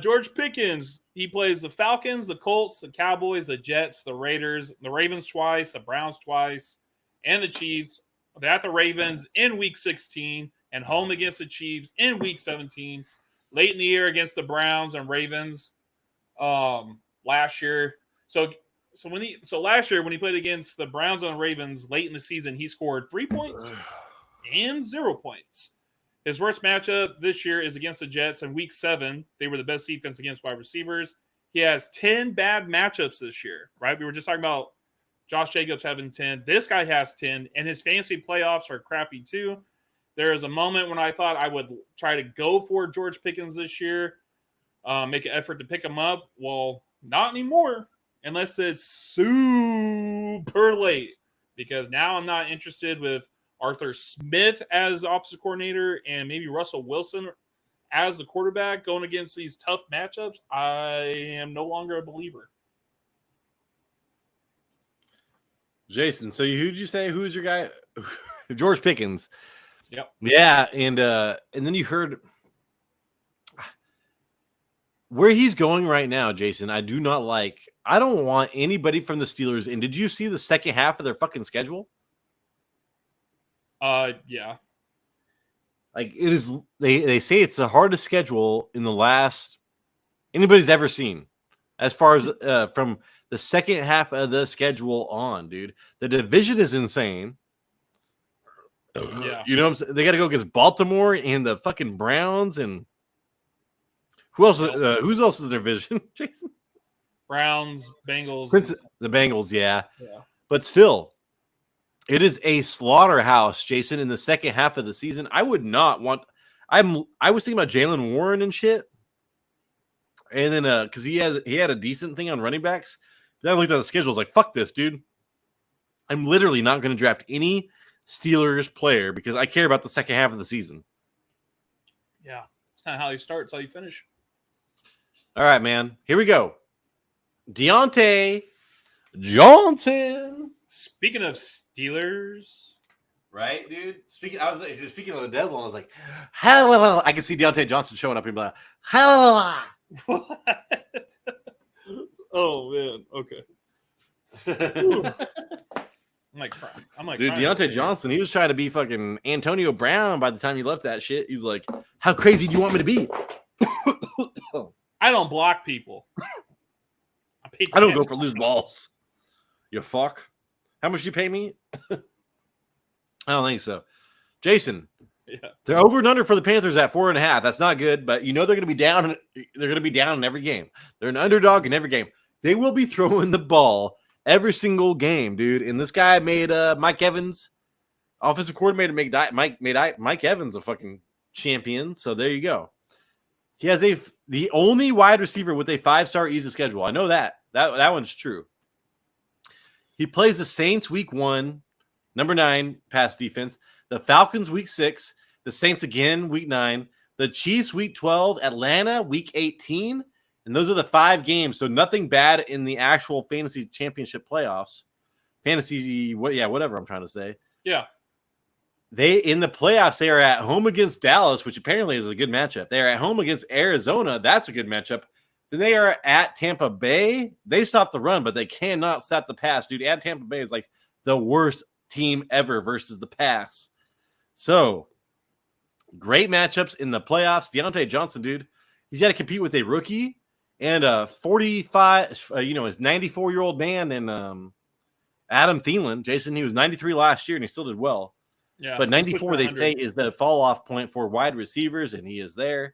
George Pickens. He plays the Falcons, the Colts, the Cowboys, the Jets, the Raiders, the Ravens twice, the Browns twice, and the Chiefs. They're at the Ravens in Week 16 and home against the Chiefs in Week 17. Late in the year against the Browns and Ravens last year. So last year when he played against the Browns and the Ravens late in the season, he scored 3 points and 0 points. His worst matchup this year is against the Jets in Week 7. They were the best defense against wide receivers. He has 10 bad matchups this year, right? We were just talking about Josh Jacobs having 10. This guy has 10, and his fantasy playoffs are crappy too. There is a moment when I thought I would try to go for George Pickens this year, make an effort to pick him up. Well, not anymore, unless it's super late, because now I'm not interested with Arthur Smith as offensive coordinator and maybe Russell Wilson as the quarterback going against these tough matchups. I am no longer a believer. Jason, so who'd you say? Who's your guy? George Pickens. Yep. Yeah, and then you heard where he's going right now, Jason. I do not like. I don't want anybody from the Steelers. And did you see the second half of their fucking schedule? Yeah. Like it is. They say it's the hardest schedule in the last anybody's ever seen, as far as from the second half of the schedule on, dude. The division is insane. Yeah. You know what I'm saying? They got to go against Baltimore and the fucking Browns and who else? Who's else is their division? Jason? Browns, Bengals. The Bengals, yeah. Yeah. But still, it is a slaughterhouse, Jason, in the second half of the season. I would not want I was thinking about Jalen Warren and shit. And then because he had a decent thing on running backs. Then I looked at the schedule, I was like, fuck this, dude. I'm literally not going to draft any Steelers player because I care about the second half of the season. Yeah. It's kind of how you start, it's how you finish. All right, man. Here we go. Diontae Johnson. Speaking of Steelers. Right, dude? Speaking of the devil, I was like, hallelujah. I can see Diontae Johnson showing up and be like, hallelujah. What? Oh, man. Okay. I'm like, dude, Diontae Johnson, he was trying to be fucking Antonio Brown by the time he left that shit. He was like, how crazy do you want me to be? I don't block people. I don't go for loose balls. You fuck. How much do you pay me? I don't think so. Jason, yeah. They're over and under for the Panthers at 4.5. That's not good, but you know they're going to be down. They're going to be down in every game. They're an underdog in every game. They will be throwing the ball every single game, dude. And this guy made Mike Evans, offensive coordinator, made Mike Evans a fucking champion. So there you go. He has the only wide receiver with a 5-star easy schedule. I know that one's true. He plays the Saints week 1, number 9 pass defense. The Falcons week 6, the Saints again week 9, the Chiefs week 12, Atlanta week 18, and those are the 5 games. So nothing bad in the actual fantasy championship playoffs. Whatever I'm trying to say. Yeah. They in the playoffs, they are at home against Dallas, which apparently is a good matchup. They are at home against Arizona. That's a good matchup. Then they are at Tampa Bay. They stop the run, but they cannot stop the pass, dude. At Tampa Bay is like the worst team ever versus the pass. So great matchups in the playoffs. Diontae Johnson, dude, he's got to compete with a rookie and a 45, his 94-year-old man and Adam Thielen. Jason, he was 93 last year and he still did well. Yeah, but 94, they say, is the fall-off point for wide receivers, and he is there.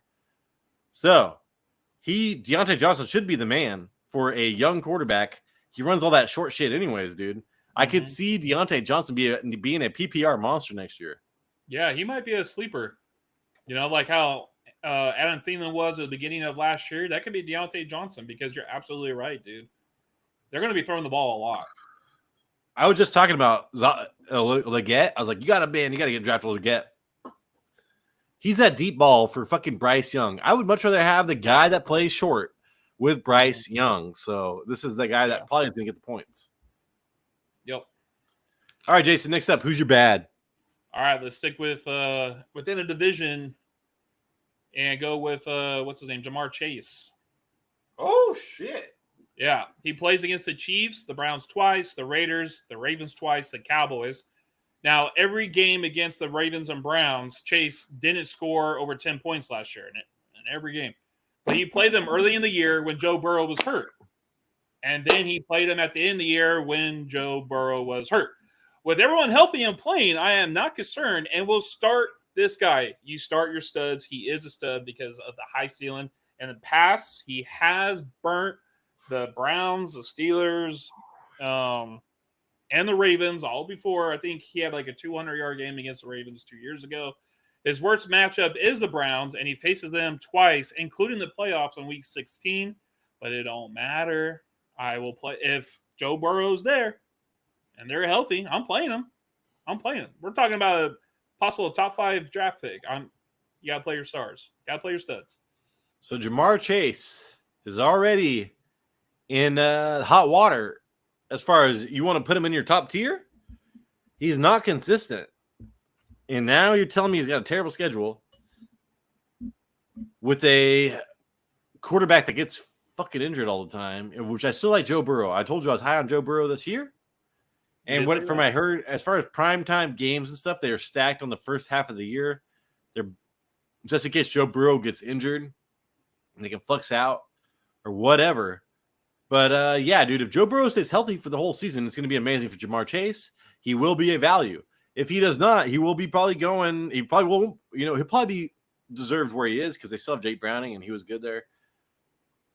So Diontae Johnson should be the man for a young quarterback. He runs all that short shit anyways, dude. Mm-hmm. I could see Diontae Johnson being a PPR monster next year. Yeah, he might be a sleeper. You know, like how Adam Thielen was at the beginning of last year. That could be Diontae Johnson because you're absolutely right, dude. They're going to be throwing the ball a lot. I was just talking about Leggett. I was like, you got to get drafted Leggett. He's that deep ball for fucking Bryce Young. I would much rather have the guy that plays short with Bryce Young. So this is the guy that probably is going to get the points. Yep. All right, Jason, next up, who's your bad? All right, let's stick with within a division. and go with what's his name, Jamar Chase. Oh shit! Yeah, he plays against the Chiefs, the Browns twice, the Raiders, the Ravens twice, the Cowboys. Now, every game against the Ravens and Browns, Chase didn't score over 10 points last year in every game. But he played them early in the year when Joe Burrow was hurt. And then he played them at the end of the year when Joe Burrow was hurt. With everyone healthy and playing, I am not concerned. And we'll start this guy. You start your studs. He is a stud because of the high ceiling. In the past, he has burnt the Browns, the Steelers, and the Ravens all before. I think he had like a 200-yard game against the Ravens 2 years ago. His worst matchup is the Browns, and he faces them twice, including the playoffs on Week 16. But it don't matter. I will play if Joe Burrow's there and they're healthy. I'm playing them. We're talking about a possible top 5 draft pick. You gotta play your stars. Gotta play your studs. So Jamar Chase is already in hot water as far as you want to put him in your top tier. He's not consistent. And now you're telling me he's got a terrible schedule with a quarterback that gets fucking injured all the time, which I still like Joe Burrow. I told you I was high on Joe Burrow this year. And what from I heard, as far as primetime games and stuff, they are stacked on the first half of the year. They're just in case Joe Burrow gets injured and they can flex out or whatever. But yeah, dude, if Joe Burrow stays healthy for the whole season, it's going to be amazing for Jamar Chase. He will be a value. If he does not, he will be probably going. He probably won't. He'll probably be deserved where he is because they still have Jake Browning and he was good there.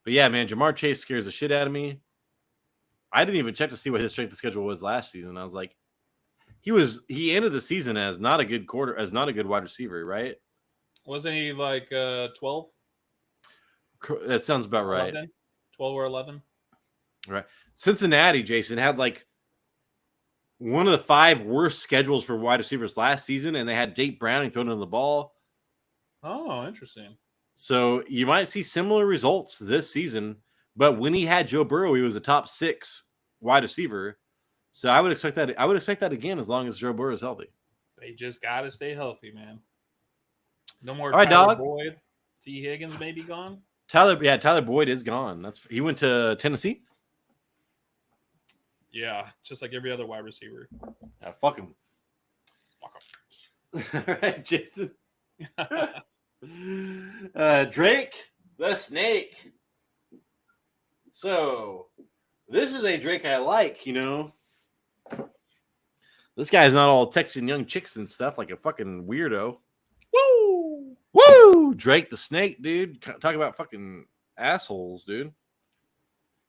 But yeah, man, Jamar Chase scares the shit out of me. I didn't even check to see what his strength of schedule was last season. I was like, he ended the season as not a good wide receiver, right? Wasn't he like 12? That sounds about 11? right. 12 or 11. Right. Cincinnati, Jason, had like one of the 5 worst schedules for wide receivers last season, and they had Jake Browning throwing in the ball. Oh, interesting. So you might see similar results this season, but when he had Joe Burrow, he was a top 6 wide receiver. So I would expect that. I would expect that again as long as Joe Burrow is healthy. They just got to stay healthy, man. No more All right, Tyler dog. Boyd. T. Higgins may be gone. Tyler Boyd is gone. He went to Tennessee. Yeah, just like every other wide receiver. Yeah, fuck him. All right, Jason. Drake the Snake. So this is a Drake I like, This guy's not all texting young chicks and stuff like a fucking weirdo. Woo! Drake the Snake, dude. Talk about fucking assholes, dude.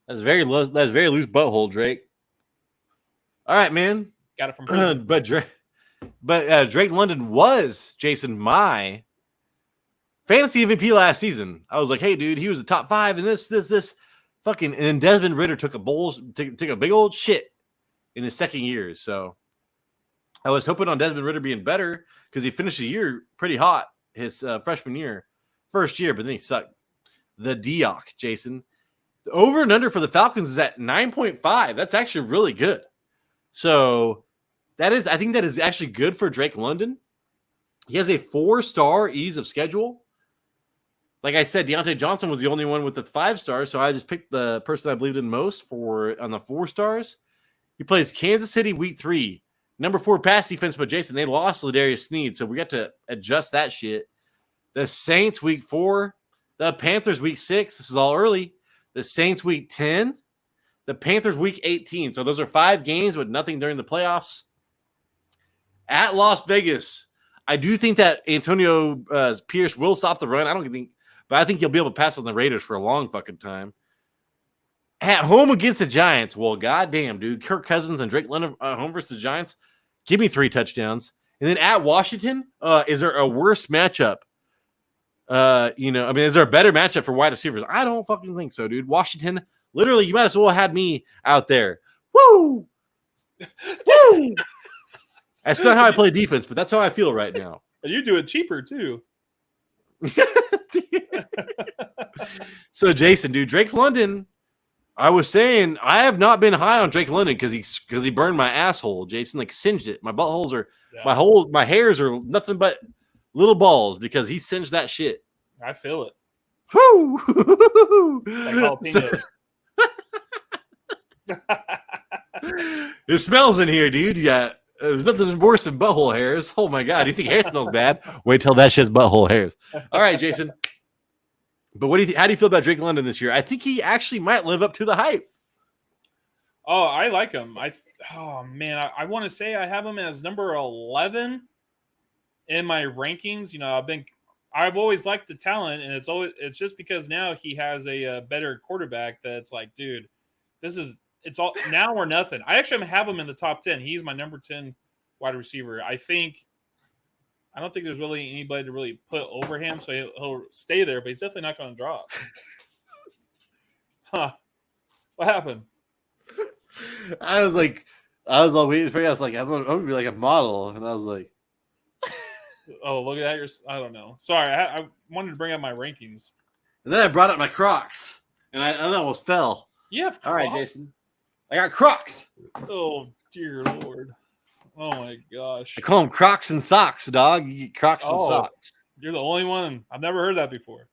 That's very loose butthole, Drake. All right, man. Got it from prison. But Drake London was, Jason, my fantasy MVP last season. I was like, hey, dude, he was the top 5 in this fucking. And then Desmond Ridder took a big old shit in his second year. So I was hoping on Desmond Ridder being better because he finished the year pretty hot his first year, but then he sucked. The Dioc, Jason. The over and under for the Falcons is at 9.5. That's actually really good. So I think that is actually good for Drake London. He has a 4-star ease of schedule. Like I said, Diontae Johnson was the only one with the 5 stars, so I just picked the person I believed in most on the 4 stars. He plays Kansas City week 3. Number 4 pass defense, but Jason, they lost Ladarius Sneed, so we got to adjust that shit. The Saints week 4. The Panthers week 6. This is all early. The Saints week 10. The Panthers week 18. So those are 5 games with nothing during the playoffs. At Las Vegas, I do think that Antonio Pierce will stop the run. But I think he'll be able to pass on the Raiders for a long fucking time. At home against the Giants, well, goddamn, dude. Kirk Cousins and Drake London home versus the Giants. Give me 3 touchdowns. And then at Washington, is there a worse matchup? Is there a better matchup for wide receivers? I don't fucking think so, dude. Washington, literally, you might as well have had me out there. Woo! Woo! That's not how I play defense, but that's how I feel right now. And you do it cheaper, too. So, Jason, dude, Drake London, I was saying I have not been high on Drake London because he burned my asshole, Jason, like singed it. My buttholes are my hairs are nothing but little balls because he singed that shit. I feel it. Woo! Like jalapenos. It smells in here, dude. You got there's nothing worse than butthole hairs. Oh my god, you think hair smells bad? Wait till that shit's butthole hairs. All right, Jason. But what do you how do you feel about Drake London this year? I think he actually might live up to the hype. Oh, I like him. I want to say I have him as number 11 in my rankings. You know, I've always liked the talent, and it's just because now he has a better quarterback that's like, dude, it's all now or nothing. I actually have him in the top 10. He's my number 10 wide receiver. I don't think there's really anybody to really put over him, so he'll stay there, but he's definitely not going to drop. Huh? What happened? I was all waiting for you. I was like, I'm gonna be like a model, and I was like, oh, look at that! I don't know. Sorry, I wanted to bring up my rankings, and then I brought up my Crocs, and I almost fell. Yeah. All right, Jason, I got Crocs. Oh dear Lord! Oh my gosh! I call them Crocs and socks, dog. You get Crocs and socks. You're the only one. I've never heard that before.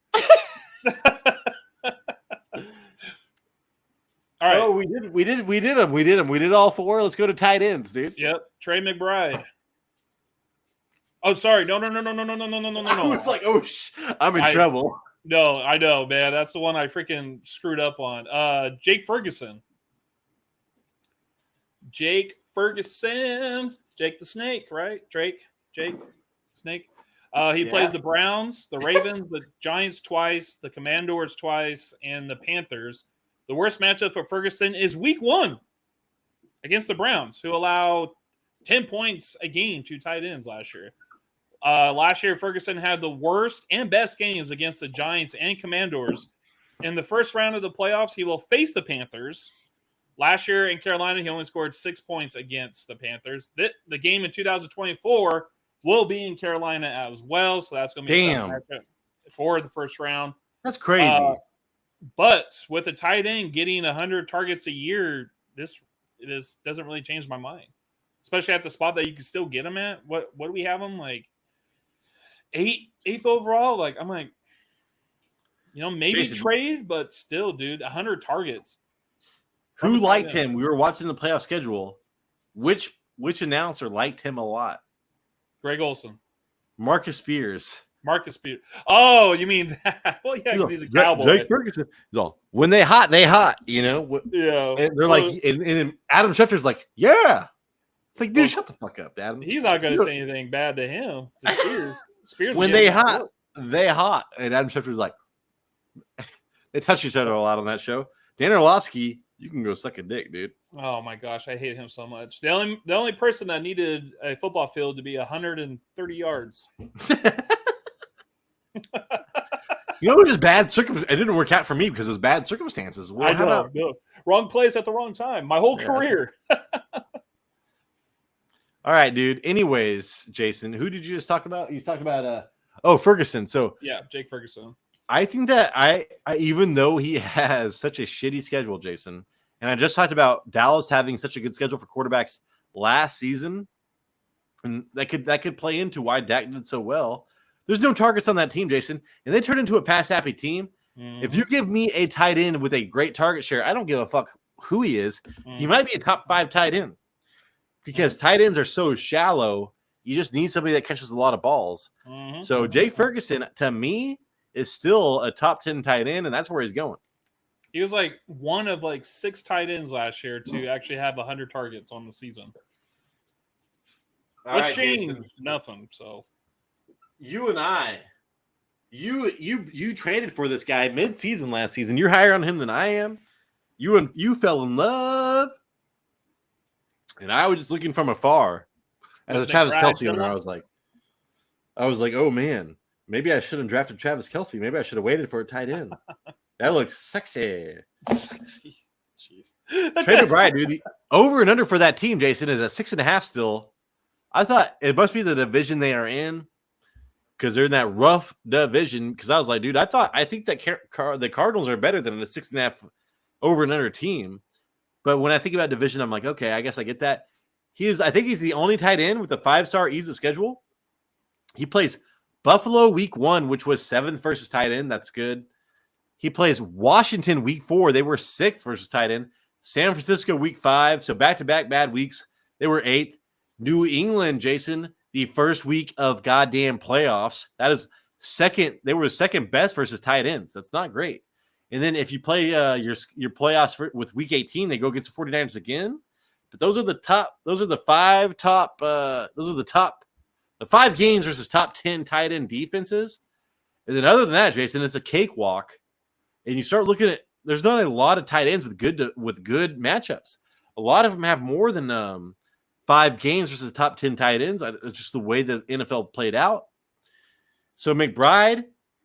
All right. Oh, we did them. We did all four. Let's go to tight ends, dude. Yep. Trey McBride. Oh, sorry. No. I was like, oh, I'm in trouble. No, I know, man. That's the one I freaking screwed up on. Jake Ferguson. Jake Ferguson. Jake the Snake, right? Jake Snake. He plays the Browns, the Ravens, the Giants twice, the Commanders twice, and the Panthers. The worst matchup for Ferguson is week 1 against the Browns, who allow 10 points a game to tight ends last year. Last year, Ferguson had the worst and best games against the Giants and Commanders. In the first round of the playoffs, he will face the Panthers. Last year in Carolina, he only scored 6 points against the Panthers. The game in 2024 will be in Carolina as well, so that's going to be for the first round. That's crazy. But with a tight end getting 100 targets a year, doesn't really change my mind, especially at the spot that you can still get him at. What do we have him like? Eighth overall. Like I'm like, maybe Jason, trade, but still, dude, 100 targets. Who liked him? We were watching the playoff schedule. Which announcer liked him a lot? Greg Olson, Marcus Spears. Oh, you mean that? Well, yeah, because he's a Cowboy. Jake Ferguson. He's all, when they hot, they hot. Yeah. And they're like, and Adam Schefter's like, yeah. It's like, dude, shut the fuck up, Adam. He's not going to say anything bad to him. To Spears. When they hot, they hot. And Adam Schefter's like, they touch each other a lot on that show. Dan Orlovsky, you can go suck a dick, dude. Oh my gosh, I hate him so much. The only person that needed a football field to be 130 yards. It was just bad circumstances. It didn't work out for me because it was bad circumstances. Well, I know. No. Wrong place at the wrong time. My whole career. All right, dude. Anyways, Jason, who did you just talk about? You talked about Ferguson. So yeah, Jake Ferguson. I think that I even though he has such a shitty schedule, Jason, and I just talked about Dallas having such a good schedule for quarterbacks last season, and that could play into why Dak did so well. There's no targets on that team, Jason, and they turned into a pass-happy team. Mm-hmm. If you give me a tight end with a great target share, I don't give a fuck who he is. Mm-hmm. He might be a top 5 tight end because tight ends are so shallow. You just need somebody that catches a lot of balls. Mm-hmm. So Jay Ferguson, to me, is still a top 10 tight end, and that's where he's going. He was like one of like 6 tight ends last year to actually have 100 targets on the season. What's changed? Nothing. So you and I, you traded for this guy mid-season last season. You're higher on him than I am. You fell in love, and I was just looking from afar. As a Travis Kelce owner, I was like, oh man, maybe I shouldn't have drafted Travis Kelce. Maybe I should have waited for a tight end. That looks sexy. Sexy. Jeez. Trey McBride, dude. The over and under for that team, Jason, is at 6.5 still. I thought it must be the division they are in because they're in that rough division. Because I was like, dude, I think that the Cardinals are better than a 6.5 over and under team. But when I think about division, I'm like, okay, I guess I get that. I think he's the only tight end with a 5-star ease of schedule. He plays Buffalo week 1, which was 7th versus tight end. That's good. He plays Washington week 4. They were 6th versus tight end. San Francisco week 5. So back-to-back bad weeks. They were 8th. New England, Jason, the first week of goddamn playoffs. That is second. They were second best versus tight ends. That's not great. And then if you play your playoffs with week 18, they go against the 49ers again. But those are the top. Those are the 5 top. Those are the top. The 5 games versus top 10 tight end defenses. And then other than that, Jason, it's a cakewalk. And you start looking at. There's not a lot of tight ends with good matchups. A lot of them have more than 5 games versus top 10 tight ends. It's just the way the NFL played out. So McBride,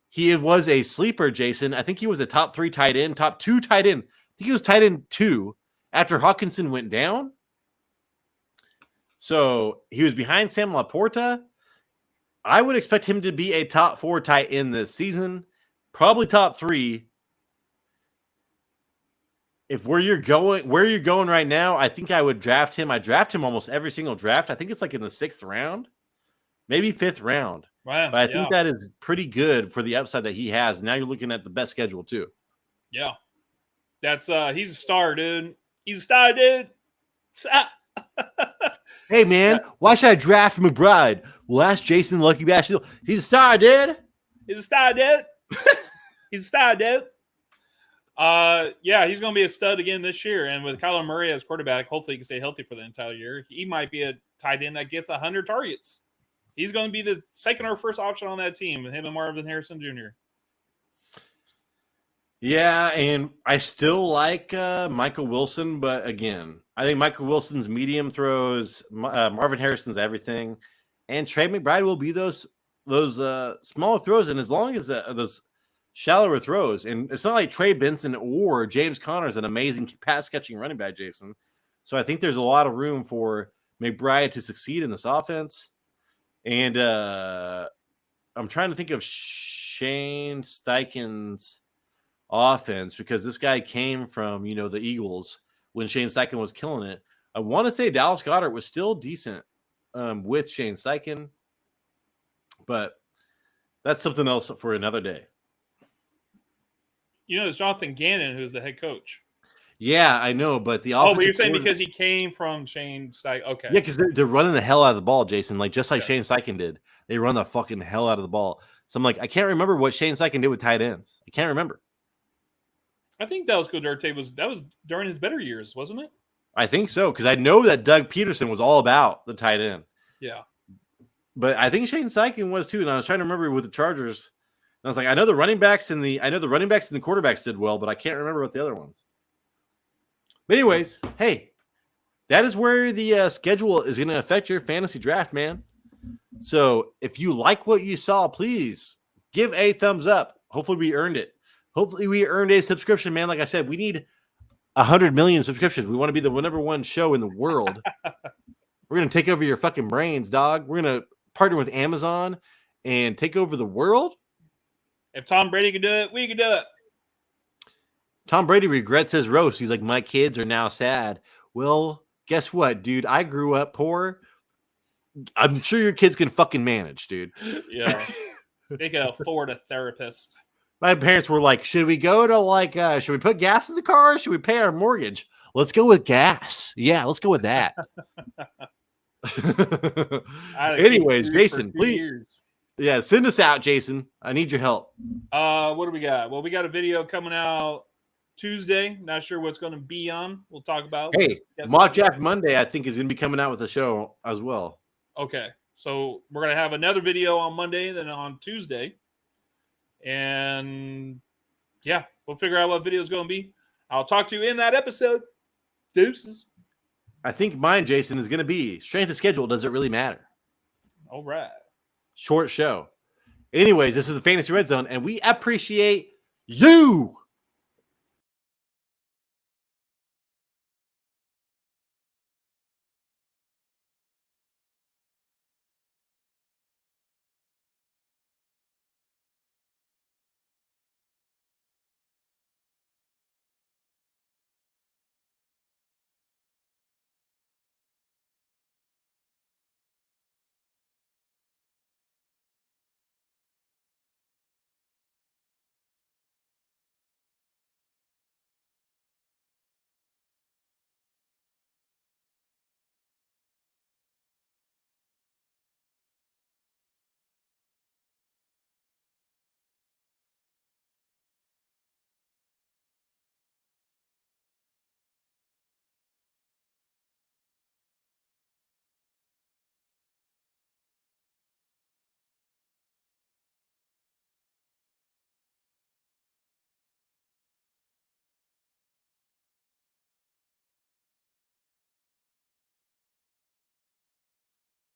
he was a sleeper, Jason. I think he was a top 3 tight end, top 2 tight end. I think he was tight end 2 after Hawkinson went down. So he was behind Sam Laporta. I would expect him to be a top 4 tight end this season, probably top 3. If where you're going right now, I think I would draft him. I draft him almost every single draft. I think it's like in the 6th round, maybe 5th round. Wow, but I think that is pretty good for the upside that he has. Now you're looking at the best schedule too. Yeah, that's he's a star, dude. He's a star, dude. Hey man, why should I draft McBride? Well, ask Jason Lucky Bash. He's a star, dude. He's a star, dude. He's a star, dude. Yeah, he's going to be a stud again this year. And with Kyler Murray as quarterback, hopefully he can stay healthy for the entire year. He might be a tight end that gets 100 targets. He's going to be the second or first option on that team with him and Marvin Harrison Jr. Yeah, and I still like Michael Wilson, but again, I think Michael Wilson's medium throws, Marvin Harrison's everything, and Trey McBride will be those smaller throws, and as long as those shallower throws, and it's not like Trey Benson or James Conner is an amazing pass-catching running back, Jason. So I think there's a lot of room for McBride to succeed in this offense, and I'm trying to think of Shane Steichen's offense because this guy came from the Eagles when Shane Steichen was killing it. I want to say Dallas Goedert was still decent with Shane Steichen, but that's something else for another day. It's Jonathan Gannon who's the head coach. Yeah, I know, but the offensive but you're saying because he came from Shane Steichen. Okay. Yeah, because they're running the hell out of the ball, Jason, just like Shane Steichen did. They run the fucking hell out of the ball. So I'm like, I can't remember what Shane Steichen did with tight ends. I can't remember. I think Dallas Goedert was during his better years, wasn't it? I think so, because I know that Doug Peterson was all about the tight end. Yeah. But I think Shane Steichen was too, and I was trying to remember with the Chargers. And I was like, I know the running backs and the quarterbacks did well, but I can't remember what the other ones. But anyways, hey, that is where the schedule is going to affect your fantasy draft, man. So if you like what you saw, please give a thumbs up. Hopefully we earned it. Hopefully we earned a subscription, man. Like I said, we need 100 million subscriptions. We want to be the number 1 show in the world. We're going to take over your fucking brains, dog. We're going to partner with Amazon and take over the world. If Tom Brady could do it, we could do it. Tom Brady regrets his roast. He's like, my kids are now sad. Well, guess what, dude? I grew up poor. I'm sure your kids can fucking manage, dude. Yeah. They can afford a therapist. My parents were like, should we go to should we put gas in the car? Or should we pay our mortgage? Let's go with gas. Yeah, let's go with that. Anyways, Jason, please. Yeah, send us out, Jason. I need your help. What do we got? Well, we got a video coming out Tuesday. Not sure what's going to be on. We'll talk about. Hey, Mock Jack Monday, I think, is going to be coming out with a show as well. Okay. So we're going to have another video on Monday, then on Tuesday. And yeah, we'll figure out what video is going to be. I'll talk to you in that episode. Deuces. I think mine, Jason, is going to be strength of schedule. Does it really matter? All right. Short show. Anyways, this is the Fantasy Red Zone, and we appreciate you.